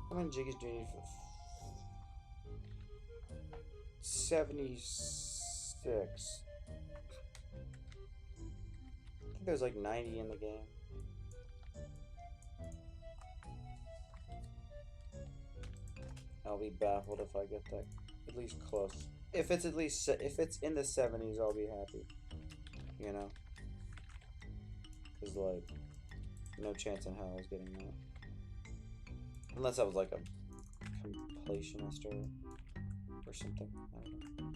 How many jiggies do you need for 76? I think there's like 90 in the game. I'll be baffled if I get that at least close. If it's in the 70s, I'll be happy. You know, because like no chance in hell I was getting that. Unless I was like a completionist or something. I don't know.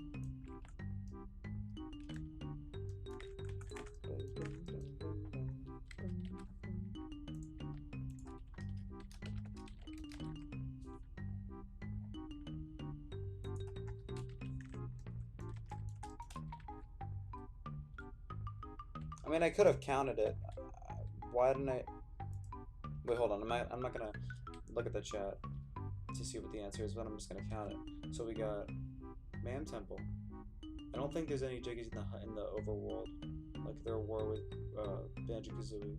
I mean, I could have counted it. Why didn't I? Wait, hold on. I'm not gonna look at the chat to see what the answer is, but I'm just gonna count it. So we got Man Temple. I don't think there's any jiggies in the overworld like there were with Banjo-Kazooie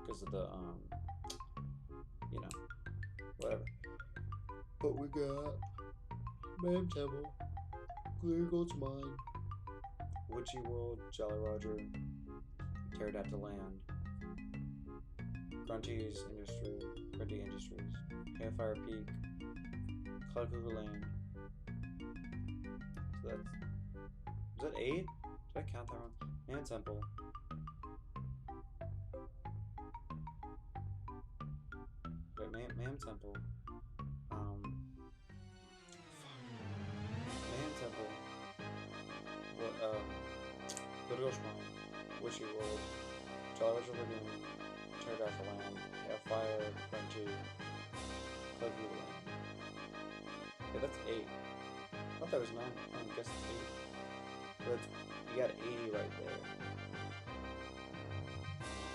because of the you know, whatever. But we got Man Temple, Clear Gold's Mine, Witchy World, Jolly Roger, Pterodactyl Land, Grunty Industries, Campfire Peak, Cloudclover Land. So that's, was that 8? Did I count that wrong? Man Temple. Wait, Man Temple. Man Temple. What? Little Shrine, Wishy World, Jolly Roger Lagoon, Pterodactyl Land, Fire, Grunty, Cloudclover Land. Yeah, that's 8. I thought that was 9. I guess it's 8. But you got 80 right there.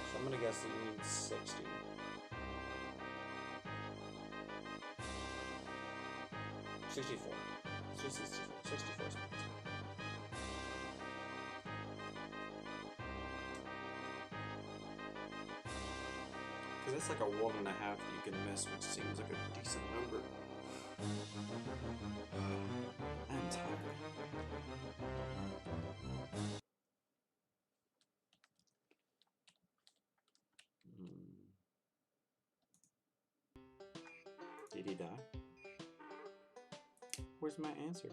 So I'm gonna guess that you need 60. 64. 64 spots. Because that's like a 1.5 that you can miss, which seems like a decent number. I'm tired. Did he die? Where's my answer?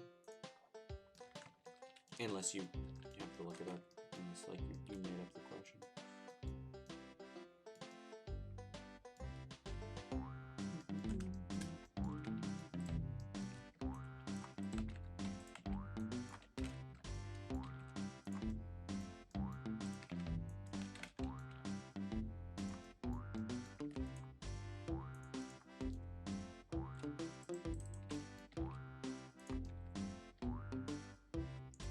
Unless you have to look it up. Unless like you made up the question.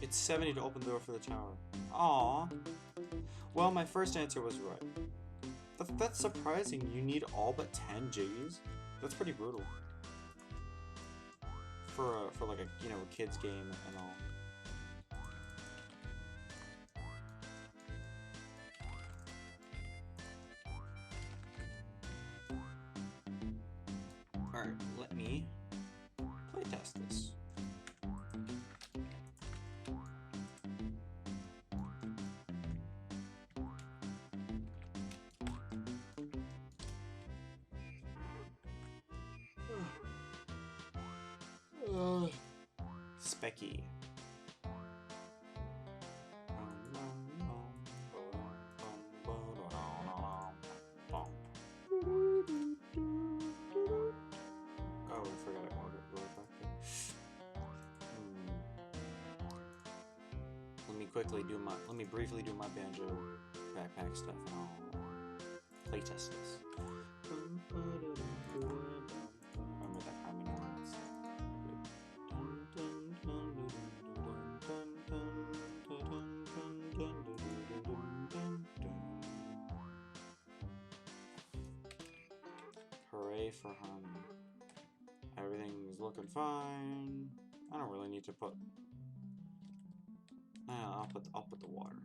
It's 70 to open the door for the tower. Aww. Well, my first answer was right. That's surprising. You need all but 10 Jiggies? That's pretty brutal. For like a, you know, a kid's game and all. Alright, let me playtest this. Specky. Oh, I forgot I ordered it really back there. Let me briefly do my banjo backpack stuff and I'll playtest this. Remember that harmony lines. Hooray for harmony. Everything's looking fine. I don't really need to put. I'll put the water in.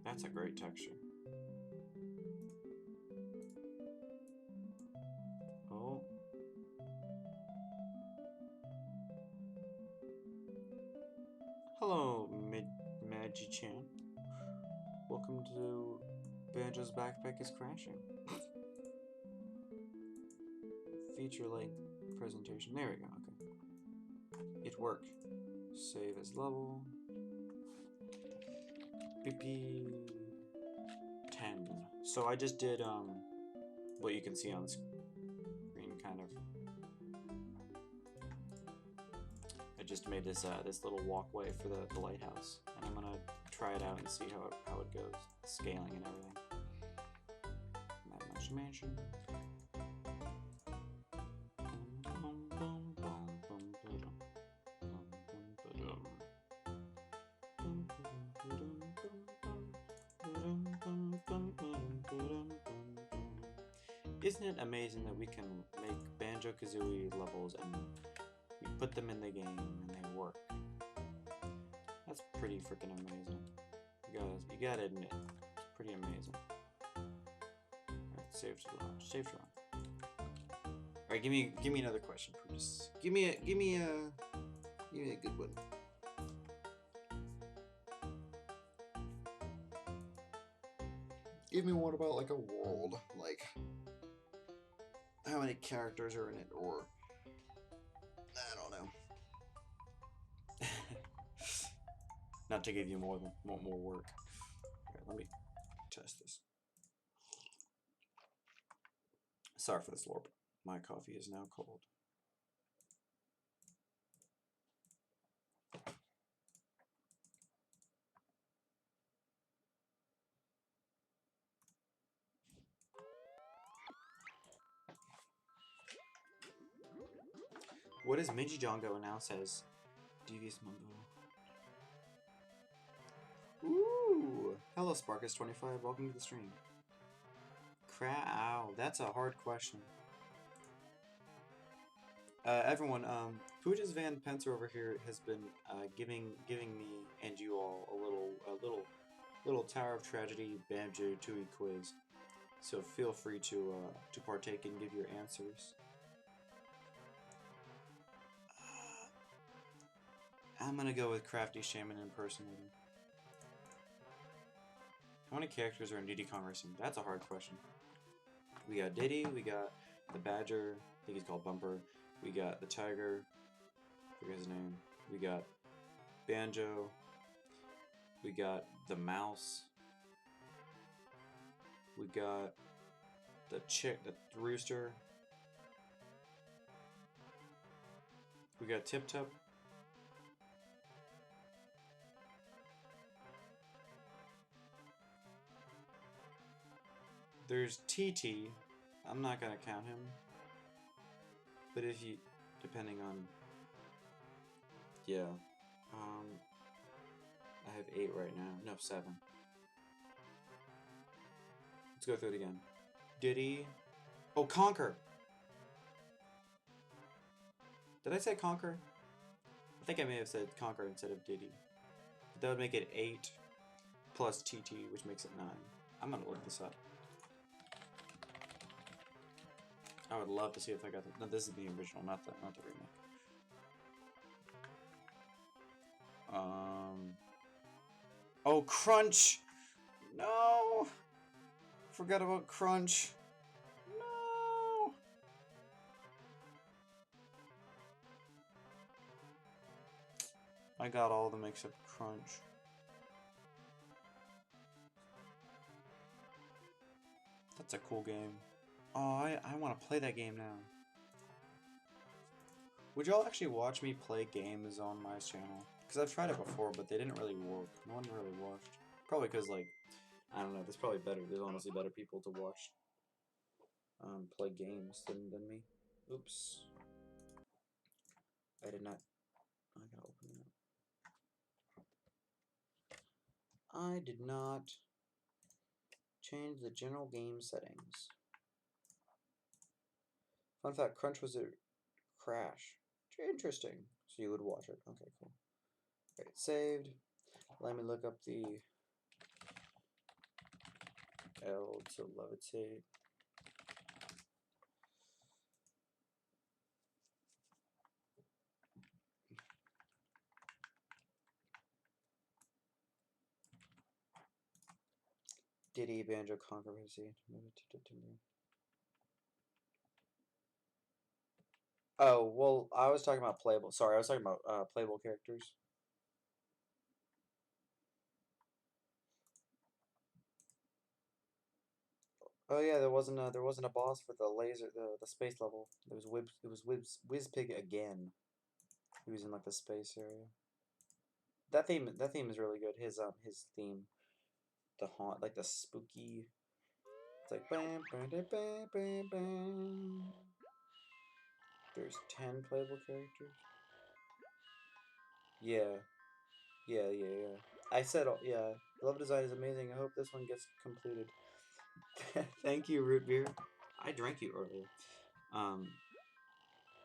That's a great texture. Oh. Hello, Magi-chan. Welcome to Banjo's Backpack is Crashing. Feature-length presentation. There we go, okay. It worked. Save as level. BP 10. So I just did what you can see on the screen, kind of. I just made this this little walkway for the lighthouse, and I'm gonna try it out and see how it goes, scaling and everything. Not much mansion. Isn't it amazing that we can make Banjo-Kazooie levels and we put them in the game and they work? That's pretty freaking amazing. You gotta admit, it's pretty amazing. Alright, save to launch. Save to run. Alright, give me another question, please. Give me a good one. Give me one about like a world, like how many characters are in it, or I don't know. Not to give you more work. Okay, let me test this. Sorry for the slurp. My coffee is now cold. What does Minji Jongo announce as Devious Mungo? Ooh! Hello, Sparkus25. Welcome to the stream. Ow, that's a hard question. Everyone, Pooja's Van Pencer over here has been giving me and you all a little Tower of Tragedy Banjo-Tooie quiz. So feel free to partake and give your answers. I'm gonna go with Crafty Shaman Impersonator. How many characters are in Diddy Kong Racing? That's a hard question. We got Diddy, we got the Badger, I think he's called Bumper. We got the Tiger, I forget his name. We got Banjo. We got the Mouse. We got the Rooster. We got Tip Top. There's TT. I'm not gonna count him. But if you, depending on, yeah. I have 8 right now. No, 7. Let's go through it again. Diddy. Oh, Conquer. Did I say Conquer? I think I may have said Conquer instead of Diddy. But that would make it 8 plus TT, which makes it 9. I'm gonna look this up. I would love to see if I got the. No, this is the original, not the remake. Oh, Crunch! No! Forgot about Crunch. No! I got all of them except Crunch. That's a cool game. Oh, I want to play that game now. Would y'all actually watch me play games on my channel? Because I've tried it before, but they didn't really work. No one really watched. Probably because, like, I don't know, there's probably better, there's honestly better people to watch play games than me. Oops. I did not, I gotta open it up. I did not change the general game settings. Fun fact, Crunch was a crash. Interesting. So you would watch it. Okay, cool. Alright, saved. Let me look up the L to levitate. Diddy, Banjo, Controversy. Oh, well, I was talking about playable. Sorry, I was talking about playable characters. Oh yeah, there wasn't a boss for the laser the space level. It was Wizpig again. He was in like the space area. That theme is really good. His theme, the haunt, like the spooky. It's like bam bam bam bam bam bam. There's 10 playable characters. Yeah, yeah. I said yeah. The level design is amazing. I hope this one gets completed. Thank you, Root Beer. I drank you earlier.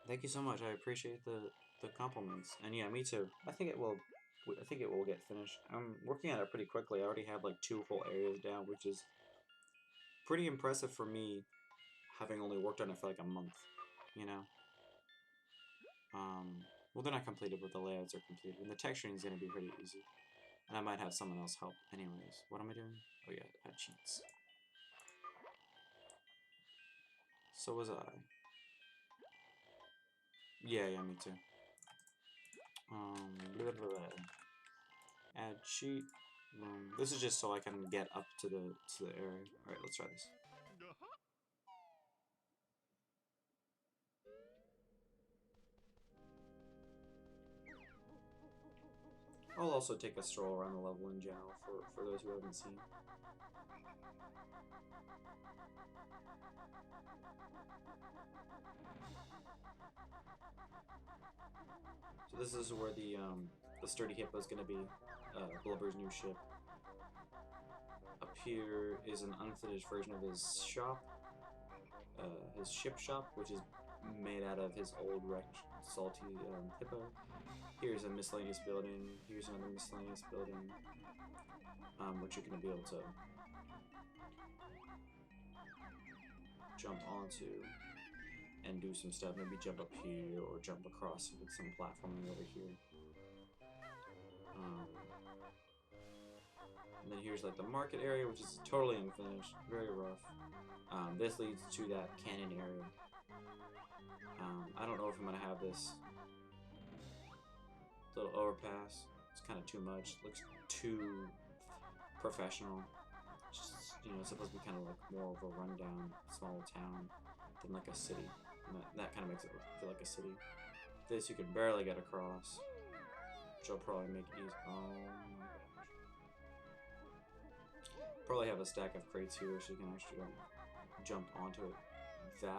Thank you so much. I appreciate the compliments. And yeah, me too. I think it will. I think it will get finished. I'm working on it pretty quickly. I already have like 2 whole areas down, which is pretty impressive for me, having only worked on it for like a month. You know. Well, they're not completed, but the layouts are completed, and the texturing is gonna be pretty easy. And I might have someone else help. Anyways, what am I doing? Oh yeah, add cheats. So was I. Yeah, me too. Blah, blah, blah. Add cheat. This is just so I can get up to the area. All right, let's try this. I'll also take a stroll around the level in general for those who haven't seen. So this is where the sturdy hippo is going to be, Blubber's new ship. Up here is an unfinished version of his shop, his ship shop, which is made out of his old wrecked salty hippo. Here's a miscellaneous building. Here's another miscellaneous building, which you're going to be able to jump onto and do some stuff. Maybe jump up here or jump across with some platforming over here. And then here's like the market area, which is totally unfinished, very rough. This leads to that cannon area. I don't know if I'm gonna have this little overpass. It's kind of too much. Looks too professional. Just, it's supposed to be kind of like more of a rundown small town than like a city. And that kind of makes it feel like a city. This you can barely get across, which will probably make it easy. Oh my gosh. Probably have a stack of crates here so you can actually jump onto it that way.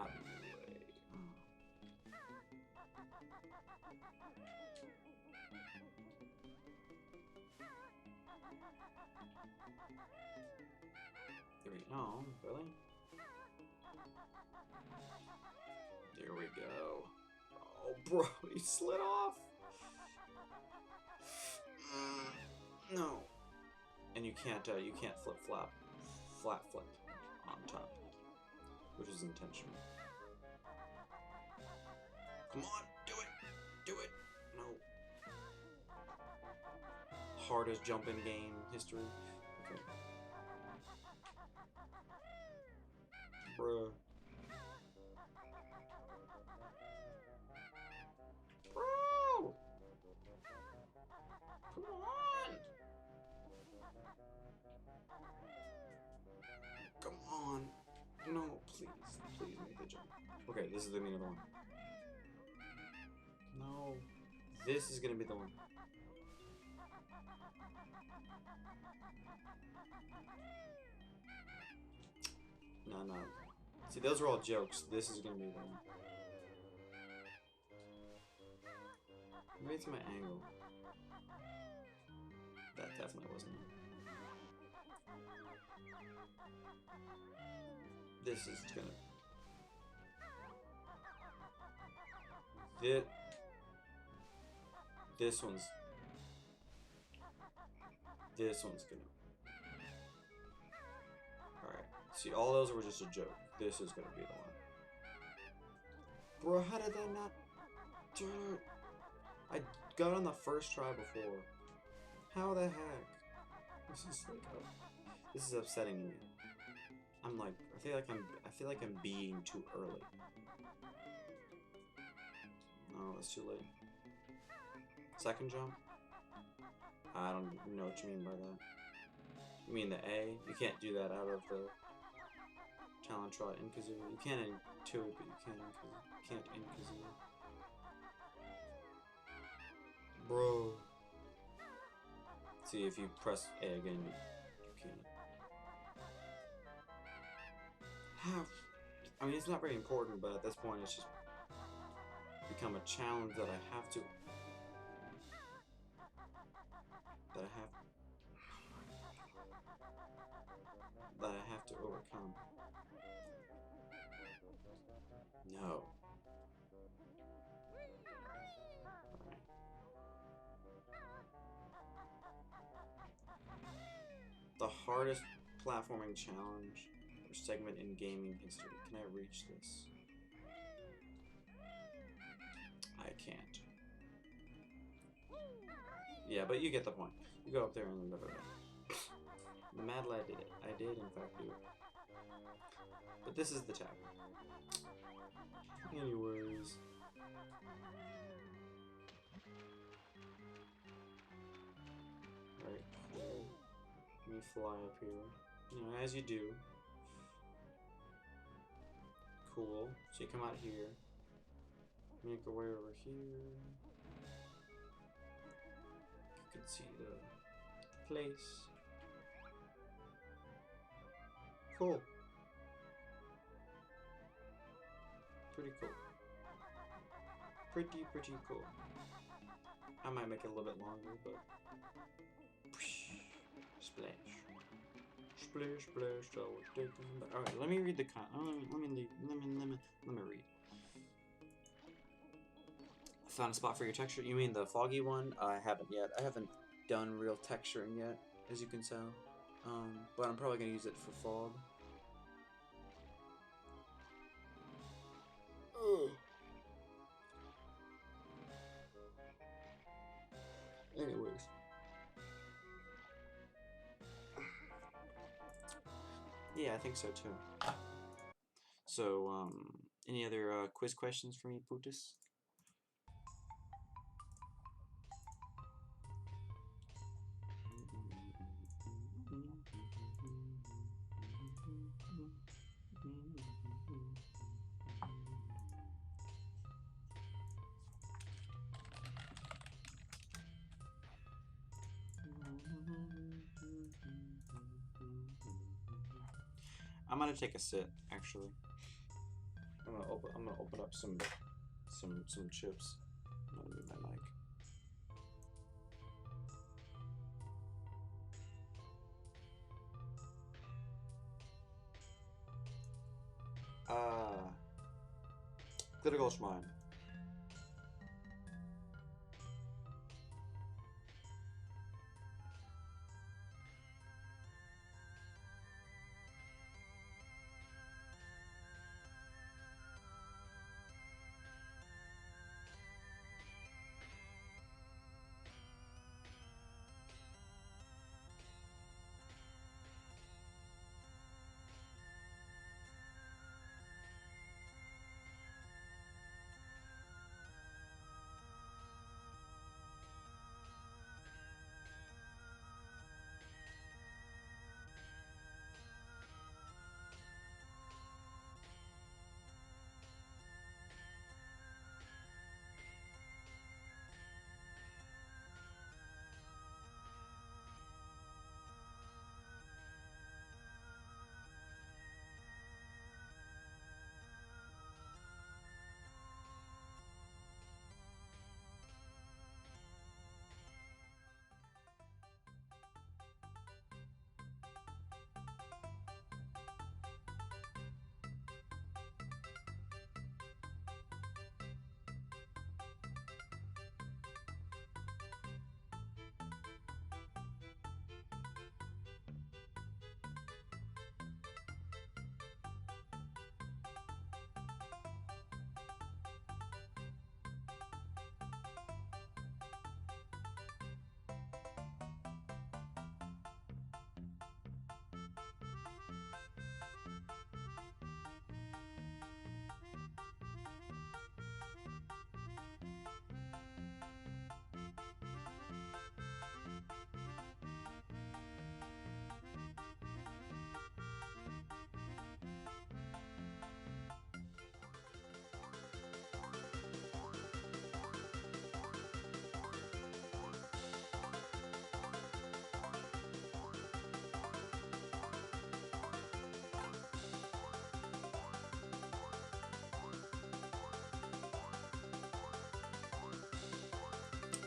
There we go. Really? There we go. Oh, bro, he slid off. No. And you can't flip flat flip on top, which is intentional. Come on, do it, do it. No. Hardest jump in game history. Okay. Bruh. Bro! Come on! Come on. No, please. Please make the jump. Okay, this is the other one. No. This is gonna be the one. No, no. See, those are all jokes. This is gonna be the one. Maybe it's my angle. That definitely wasn't it. This is gonna... This one's gonna... Alright. See, all those were just a joke. This is gonna be the one. Bro, how did that not turn it? I got on the first try before. How the heck? This is like, this is upsetting me. I'm like, I feel like I'm being too early. No, that's too late. Second jump? I don't know what you mean by that. You mean the A? You can't do that out of the talent try in Kazooie. You can in 2, but you can't in Kazooie. Bro. See, if you press A again, you can't. I mean, it's not very important, but at this point, it's just become a challenge that I have to. That I have to overcome. No. Alright. The hardest platforming challenge or segment in gaming history. Can I reach this? I can't. Yeah, but you get the point. You go up there and blah, blah, blah. The Mad Lad did it. I did, in fact, do it. But this is the tab. Anyways. Alright, cool. Let me fly up here. You know, as you do. Cool. So you come out here. Make your way over here. You can see the place. Cool. Pretty cool. Pretty cool. I might make it a little bit longer, but splash. Splash, splash, so alright, let me read the let me read. Found a spot for your texture. You mean the foggy one? I haven't yet. I haven't done real texturing yet, as you can tell. But I'm probably gonna use it for fog. Ugh. Anyways. Yeah, I think so too. So, any other quiz questions for me, Putis? I'm gonna take a sit, actually. I'm gonna open up some chips. I'm gonna move my mic. Critical Schmine.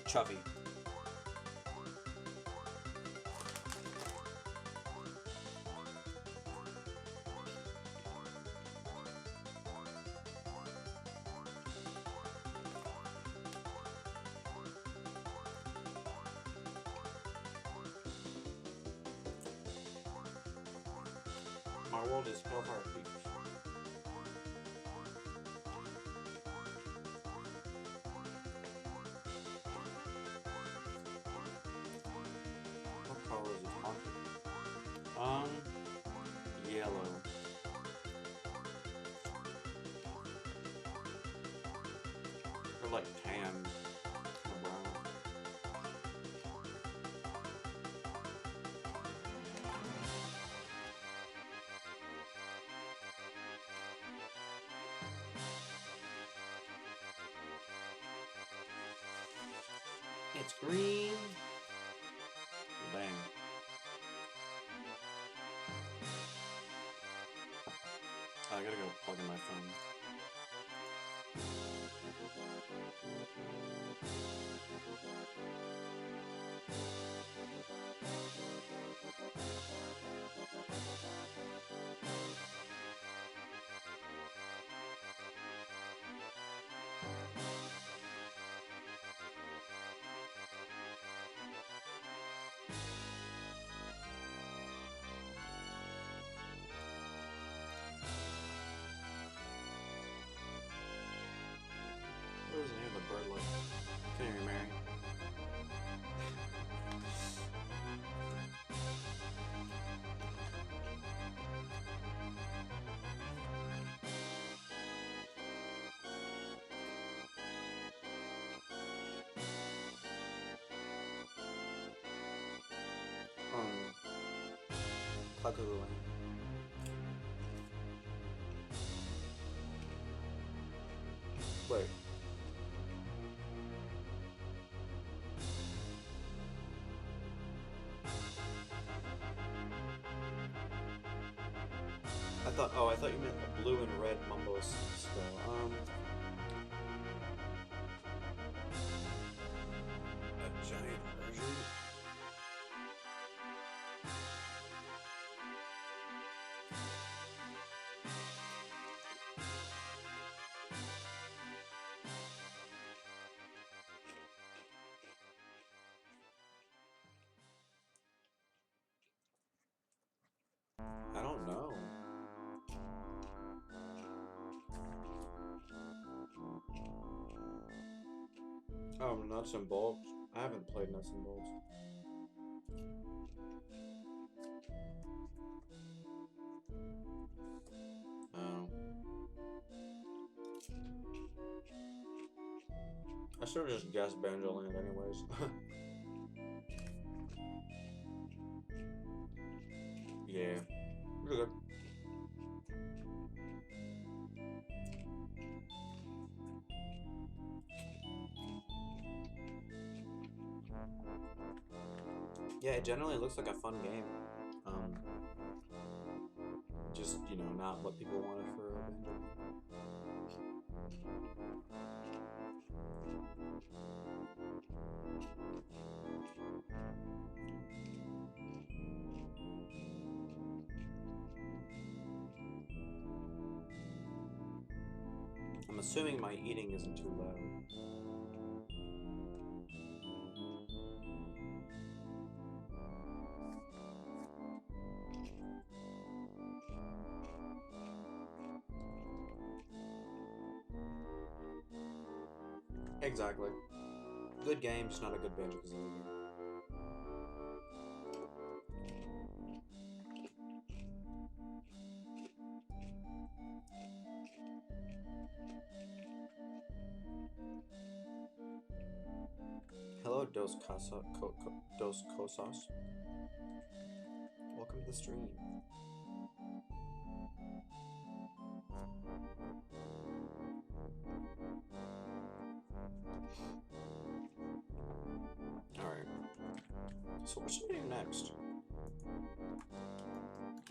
Chuffy. My world is Hellfire Peak. What color is it hockey? Yellow. Or like tan. Or brown. It's green. Bang. I gotta go plug in my phone. What was the name of the bird like? Can't even marry. Kazooie. Wait. I thought you meant a blue and red mumbo spell. A giant version? I don't know. Oh, nuts and bolts. I haven't played nuts and bolts. Oh. I should have just guessed Banjo Land anyways. Yeah. Really good. Yeah, it generally looks like a fun game. Um, just, you know, not what people wanted for a Banjo. I'm assuming my eating isn't too loud. Exactly. Good game, just not a good Banjo-Kazooie game. Hello, Dos Cosas. Welcome to the stream. Alright. So what should we do next?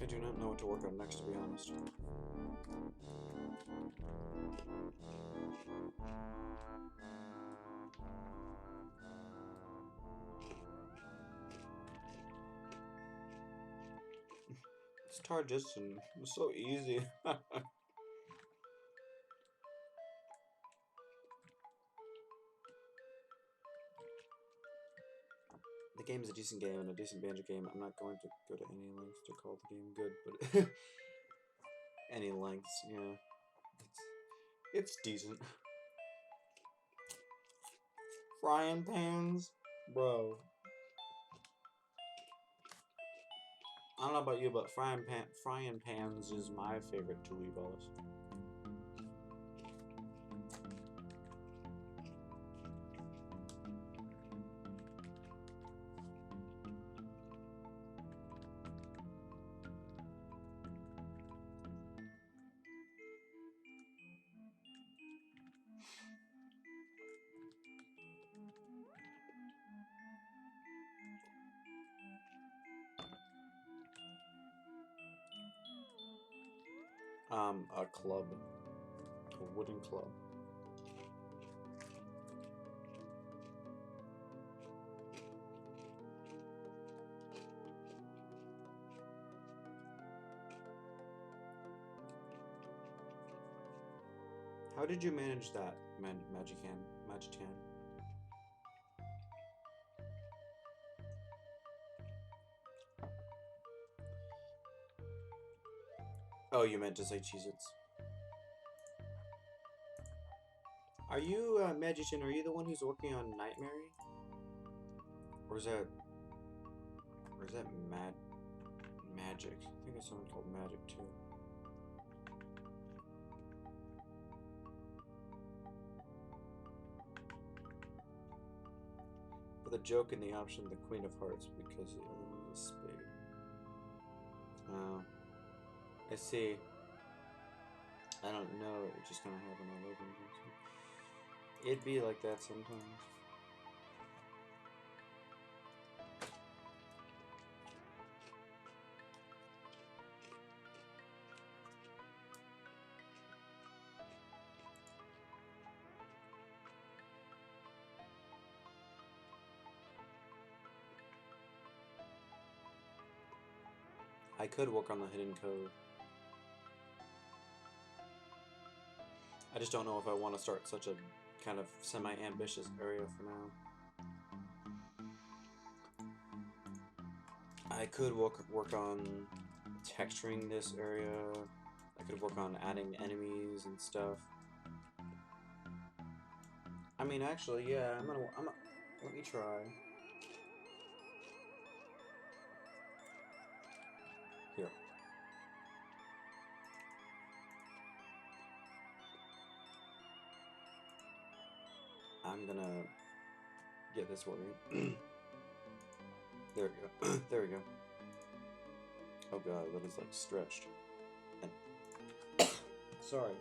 I do not know what to work on next, to be honest. It's Tarjison. It's so easy. The game is a decent game and a decent Banjo game. I'm not going to go to any lengths to call the game good, but any lengths, yeah. It's decent. Frying pans? Bro. I don't know about you, but frying pans is my favorite Tui boss. A club. A wooden club. How did you manage that, Magican? Oh, you meant to say Cheez-Its. Are you, Magician, are you the one who's working on Nightmare? Or is that Magic? I think it's someone called Magic, too. For the joke in the option, the Queen of Hearts, because the other one is Spade. Oh. I see. I don't know, it just kind of happened all over again. It'd be like that sometimes. I could work on the hidden code. I just don't know if I want to start such a kind of semi-ambitious area for now. I could work on texturing this area. I could work on adding enemies and stuff. I mean, actually, yeah, let me try. Here. I'm gonna get this working. There we go. There we go. Oh god, that is like stretched. And sorry.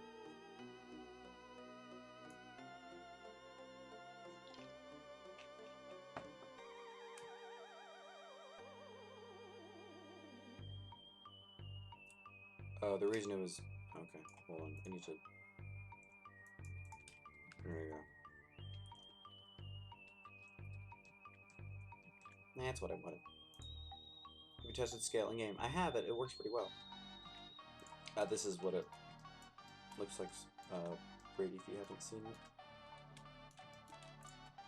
The reason it was okay. Hold on, I need to. There we go. That's what I wanted. Have you tested scaling game? I have it. It works pretty well. This is what it looks like, Brady, if you haven't seen it.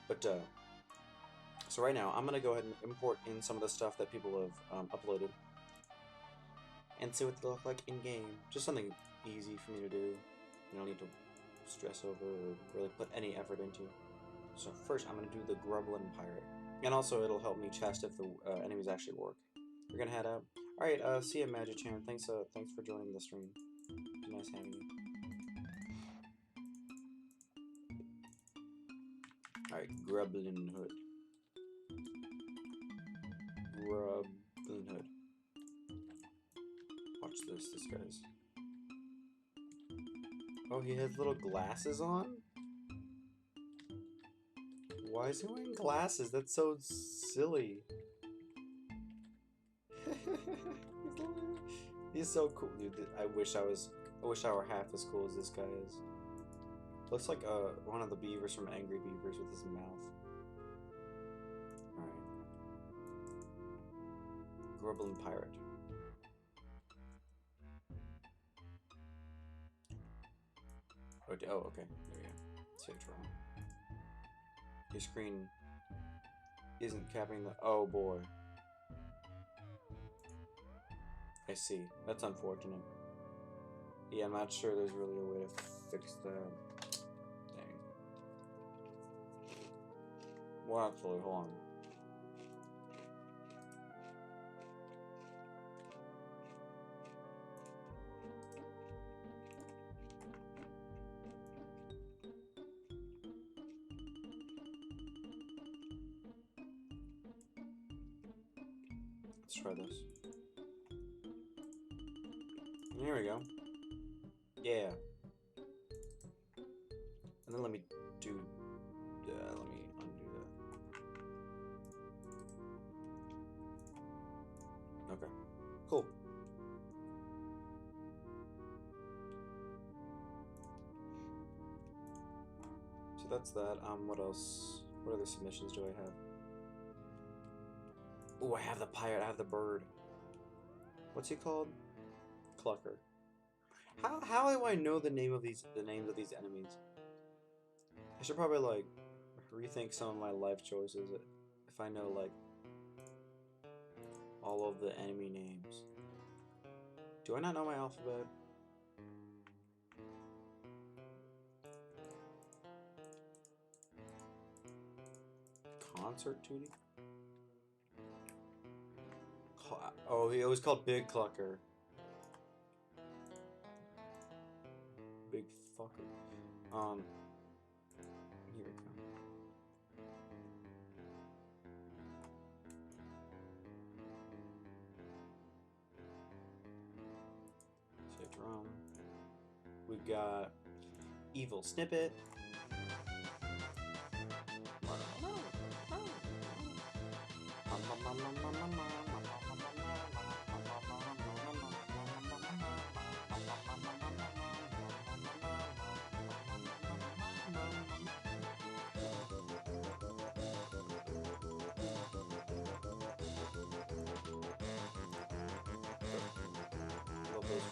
But, so right now, I'm going to go ahead and import in some of the stuff that people have uploaded. And see what they look like in-game. Just something easy for me to do. You don't need to stress over or really put any effort into. So first, I'm going to do the Grublin Pirate. And also, it'll help me test if the enemies actually work. We're gonna head out. Alright, see ya, Magic Chan. Thanks for joining the stream. It's nice having you. Alright, Grublin Hood. Grublin Hood. Watch this guy's. Oh, he has little glasses on? Why is he wearing glasses? That's so silly. He's so cool, dude. I wish I were half as cool as this guy is. Looks like one of the beavers from Angry Beavers with his mouth. Alright. Grublin Pirate. Oh, okay. There we go. Save trial. Your screen isn't capping the... Oh, boy. I see. That's unfortunate. Yeah, I'm not sure there's really a way to fix that. Dang. Well, actually, hold on. Let's try this. Here we go. Yeah. And then let me do. Let me undo that. Okay. Cool. So that's that. What else? What other submissions do I have? Oh, I have the pirate. I have the bird. What's he called? Clucker. How do I know the names of these enemies? I should probably like rethink some of my life choices if I know like all of the enemy names. Do I not know my alphabet? Concert Tootie? Oh, it was called Big Clucker. Big fucker. Here we go. Save drum. We've got Evil Snippet.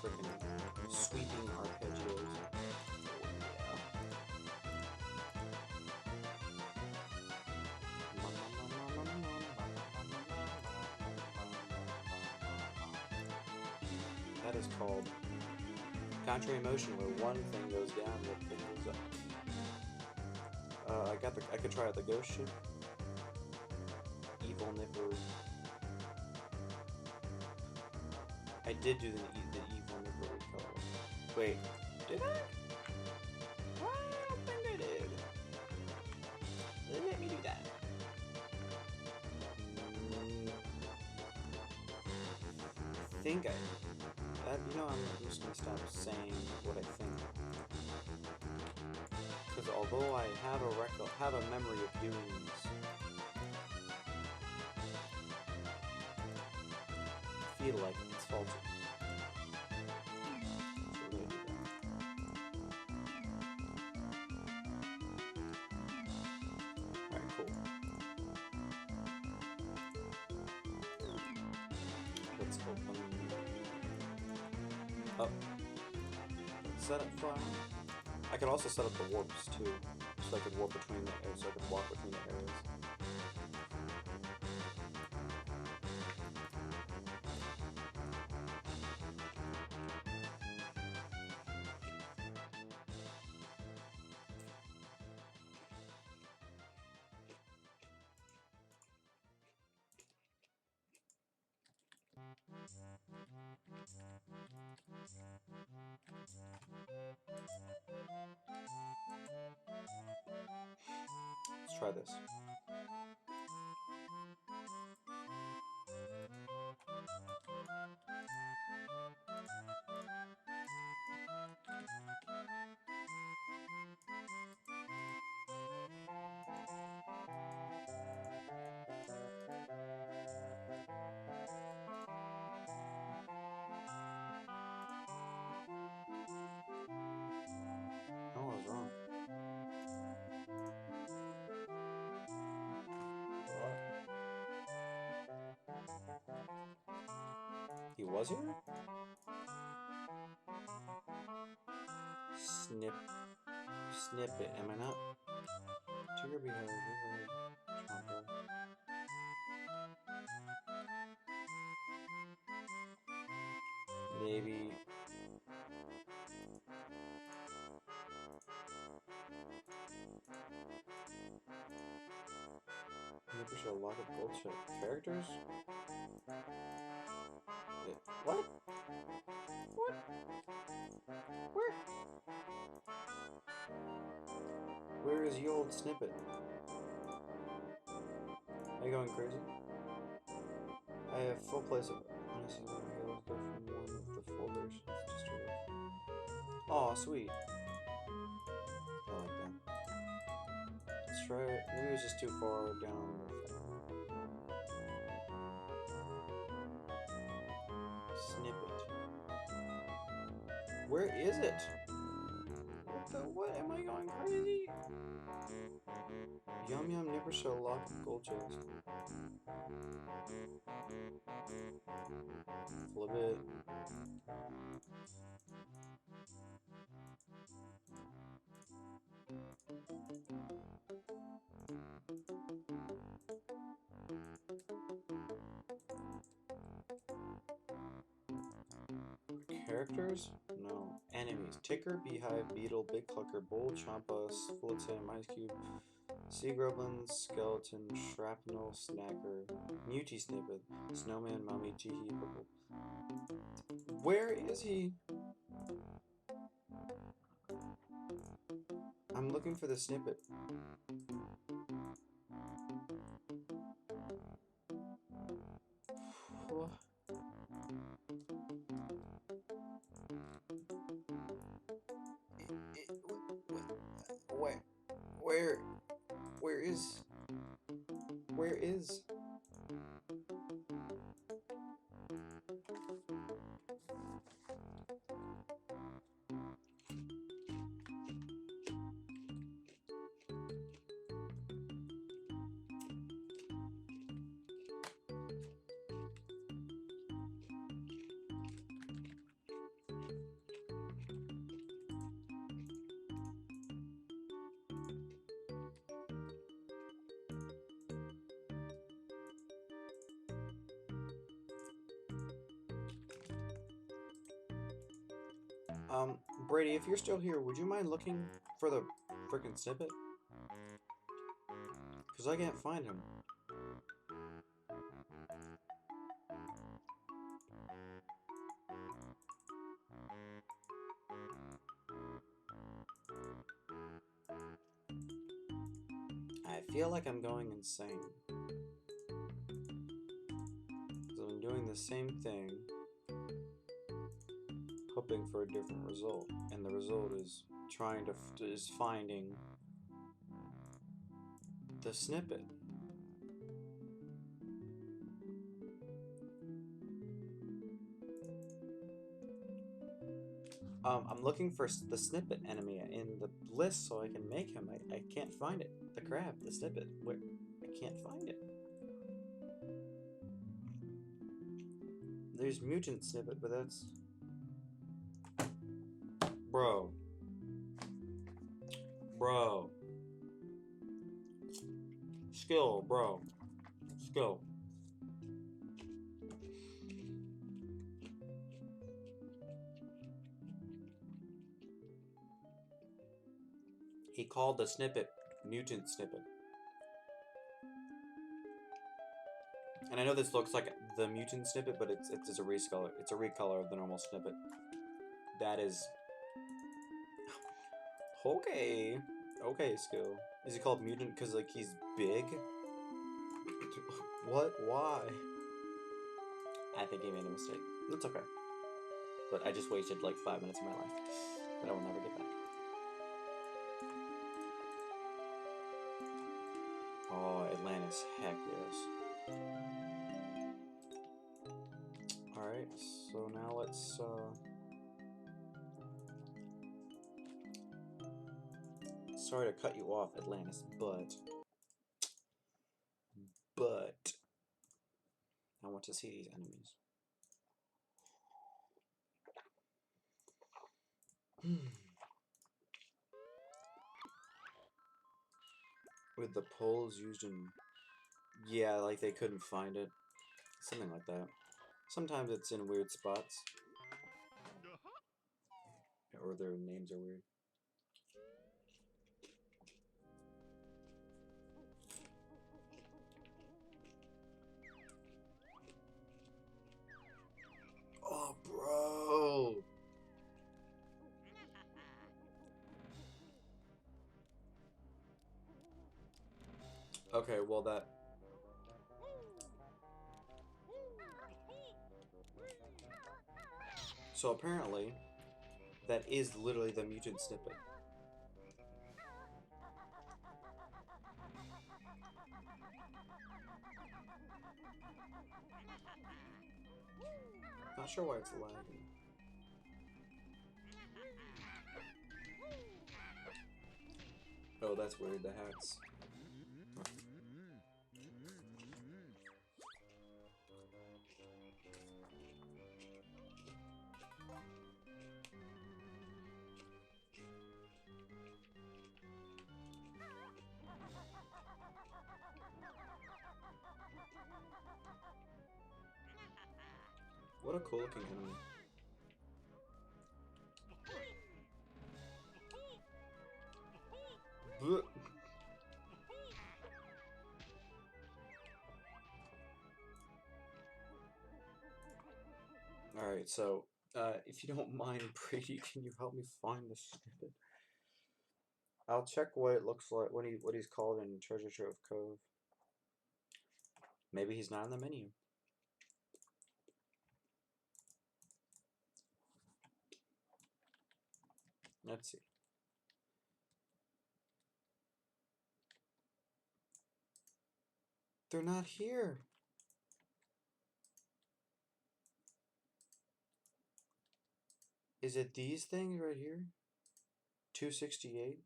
freaking sweeping arpeggios. That is called contrary motion, where one thing goes down, the other thing goes up. I could try out the ghost ship. Evil Nipper. I did do the evil Nipper color. Wait, did I? I don't think I did. Let me do that. I think I. You know, I'm just gonna stop saying what I think. Because although I have a memory of doing this, I feel like it's faulty. So we're gonna do that. Alright, cool. Let's open up. Set up file. I could also set up the warps too, so I could warp between the areas, so I could walk between the areas. Let's try this. Oh, I was wrong. What? He was here? Snippet, am I not? Trigger behind Chomper. Maybe. Maybe should lock up bullshit. Characters? What? What? Where? Where is the old snippet? Are you going crazy? I have full place of honestly go from one of the full versions just to aw, sweet. I like that. Let's try it. Maybe it was just too far down. Snippet. Where is it? What? Am I going crazy? Yum Yum Nipper Shell Lock of Gold Chest. Flip it. Characters? No. Enemies. Ticker, Beehive, Beetle, Big Clucker, Bull, Champa, Fullerton, Ice Cube, Sea Grublin, Skeleton, Shrapnel, Snacker, Muty Snippet, Snowman, Mummy, Teehee, Purple. Where is he? I'm looking for the snippet. Where is? Brady, if you're still here, would you mind looking for the freaking snippet? Because I can't find him. I feel like I'm going insane. So I'm doing the same thing, hoping for a different result, and the result is finding the snippet. I'm looking for the snippet enemy in the list so I can make him. I can't find it. The crab, the snippet. Where? I can't find it. There's mutant snippet, but that's... Bro. Bro. Skill, bro. Skill. He called the snippet mutant snippet. And I know this looks like the mutant snippet, but it's a recolor. It's a recolor of the normal snippet. That is... Okay. Okay, Skill. Is he called mutant because, like, he's big? What? Why? I think he made a mistake. That's okay. But I just wasted, like, 5 minutes of my life that I will never get back. Oh, Atlantis. Heck yes. Alright, so now let's, sorry to cut you off, Atlantis, but I want to see these enemies. With the poles used in... Yeah, like they couldn't find it. Something like that. Sometimes it's in weird spots. Or their names are weird. Oh, bro! Okay, well that... So apparently, that is literally the mutant snippet. Not sure why it's lagging. Oh, that's weird, the hats. What a cool looking enemy. Blech. Alright, so, if you don't mind, Brady, can you help me find the snippet? I'll check what it looks like, what he's called in Treasure Trove Cove. Maybe he's not in the menu. Let's see. They're not here. Is it these things right here? 268?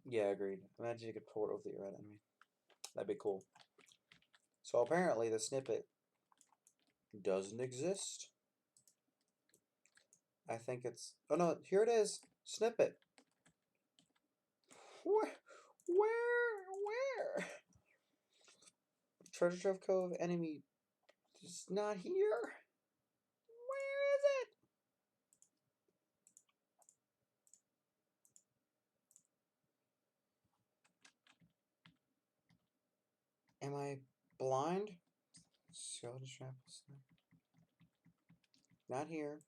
Yeah, agreed. Imagine you could port over the red enemy. That'd be cool. So apparently the snippet doesn't exist. I think it's... Oh no, here it is. Snippet. Where? Treasure Trove Cove enemy is not here. Where is it? Am I blind? Skeleton trap. Not here.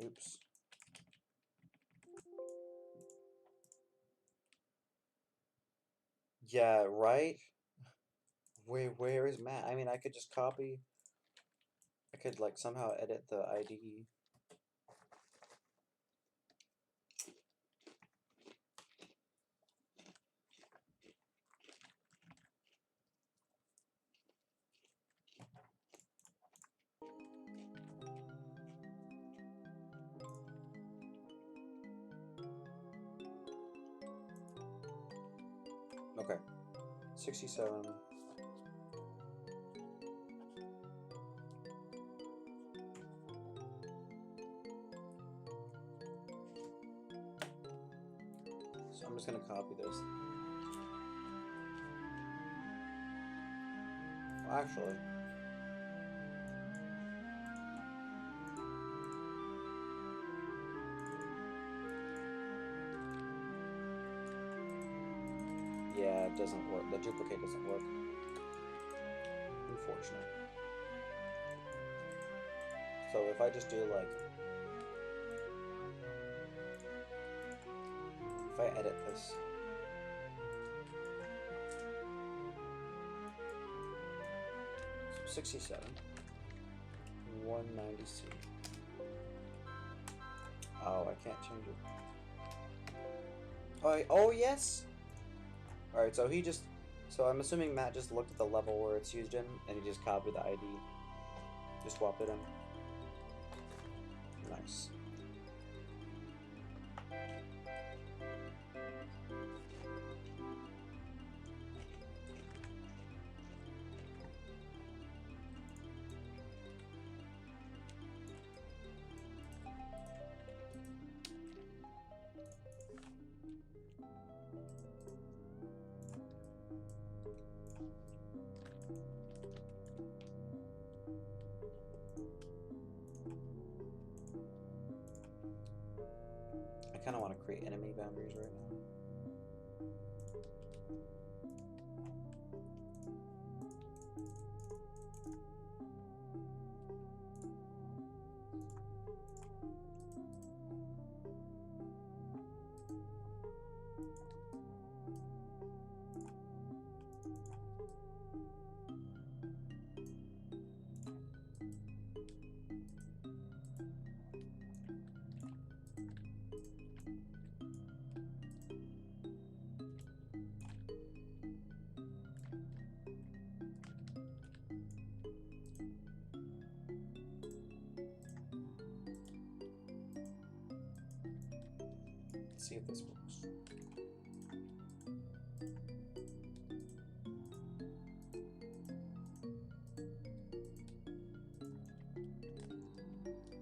Oops. Yeah, right? Where is Matt? I mean, I could just copy. I could, like, somehow edit the ID. Okay. 67. So I'm just gonna copy this. Well, actually. Yeah, it doesn't work. The duplicate doesn't work. Unfortunate. So if I just do like, if I edit this, so 67, 190C. Oh, I can't change it. Oh yes. All right, so he just, so I'm assuming Matt just looked at the level where it's used in, and he just copied the ID, just swapped it in. Nice. I kind of want to create enemy boundaries right now. Let's see if this works.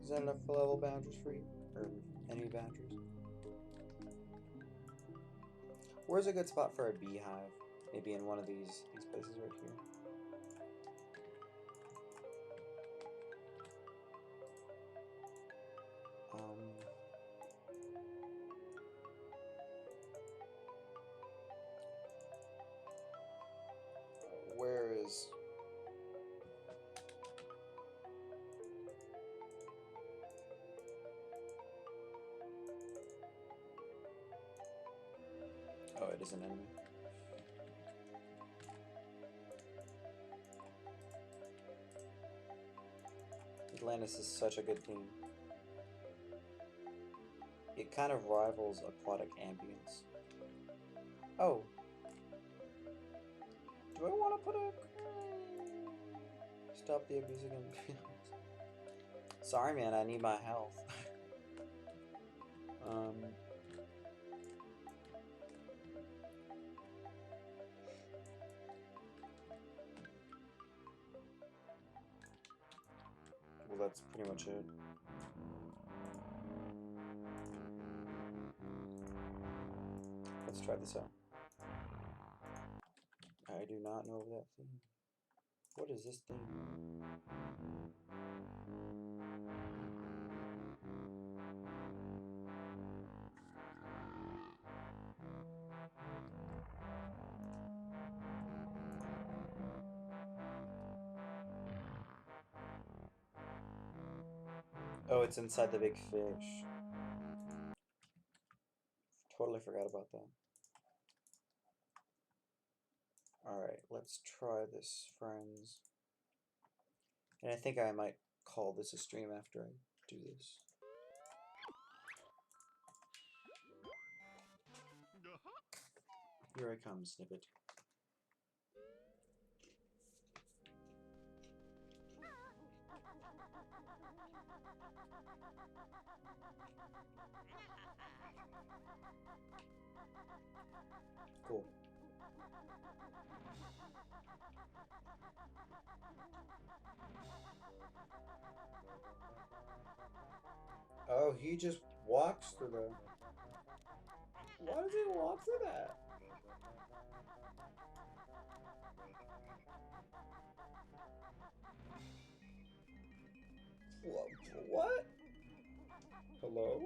Is that enough for level boundaries for you? Or enemy boundaries? Where's a good spot for a beehive? Maybe in one of these places right here. Where is... Oh, it is an enemy. Atlantis is such a good team. It kind of rivals Aquatic Ambience. Oh. Do I want to put a... Stop the abuse again. Sorry, man, I need my health. Well, that's pretty much it. Let's try this out. I do not know that thing. What is this thing? Oh, it's inside the big fish. Totally forgot about that. Alright, let's try this, friends. And I think I might call this a stream after I do this. Here I come, Snippet. Cool. Oh, he just walks through the... Why does he walk through that? What? Hello?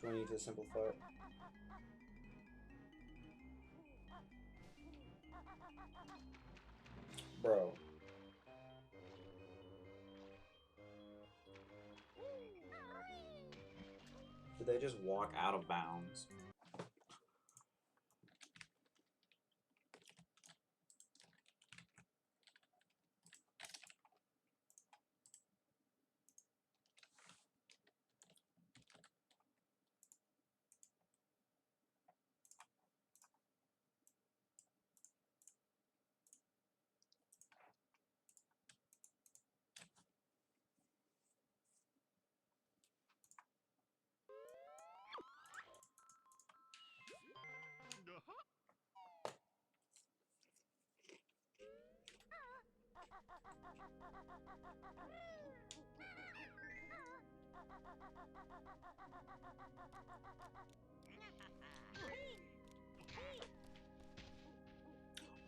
Do I need to simplify it? Bro. Did they just walk out of bounds?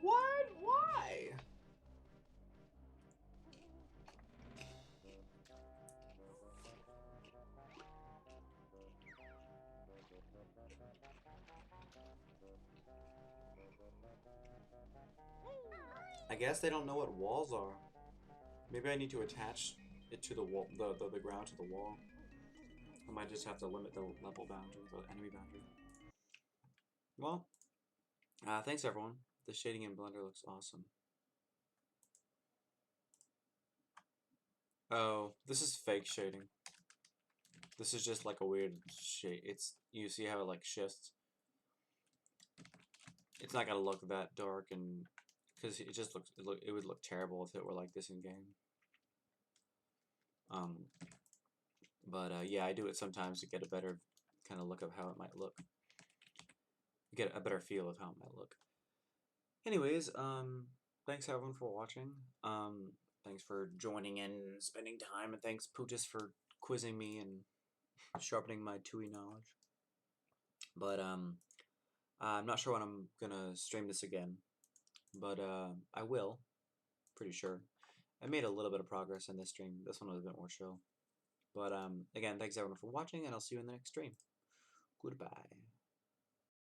What? Why? I guess they don't know what walls are. Maybe I need to attach it to the wall, the ground to the wall. I might just have to limit the level boundary, the enemy boundary. Well, thanks everyone. The shading in Blender looks awesome. Oh, this is fake shading. This is just like a weird shade. It's, you see how it like shifts. It's not gonna look that dark, and because it just looks, it would look terrible if it were like this in game. But yeah, I do it sometimes to get a better kind of look of how it might look. Get a better feel of how it might look. Anyways, thanks everyone for watching. Thanks for joining in and spending time, and thanks Pootis for quizzing me and sharpening my TUI knowledge. But I'm not sure when I'm gonna stream this again, but I will, pretty sure. I made a little bit of progress in this stream. This one was a bit more chill. But again, thanks everyone for watching, and I'll see you in the next stream. Goodbye.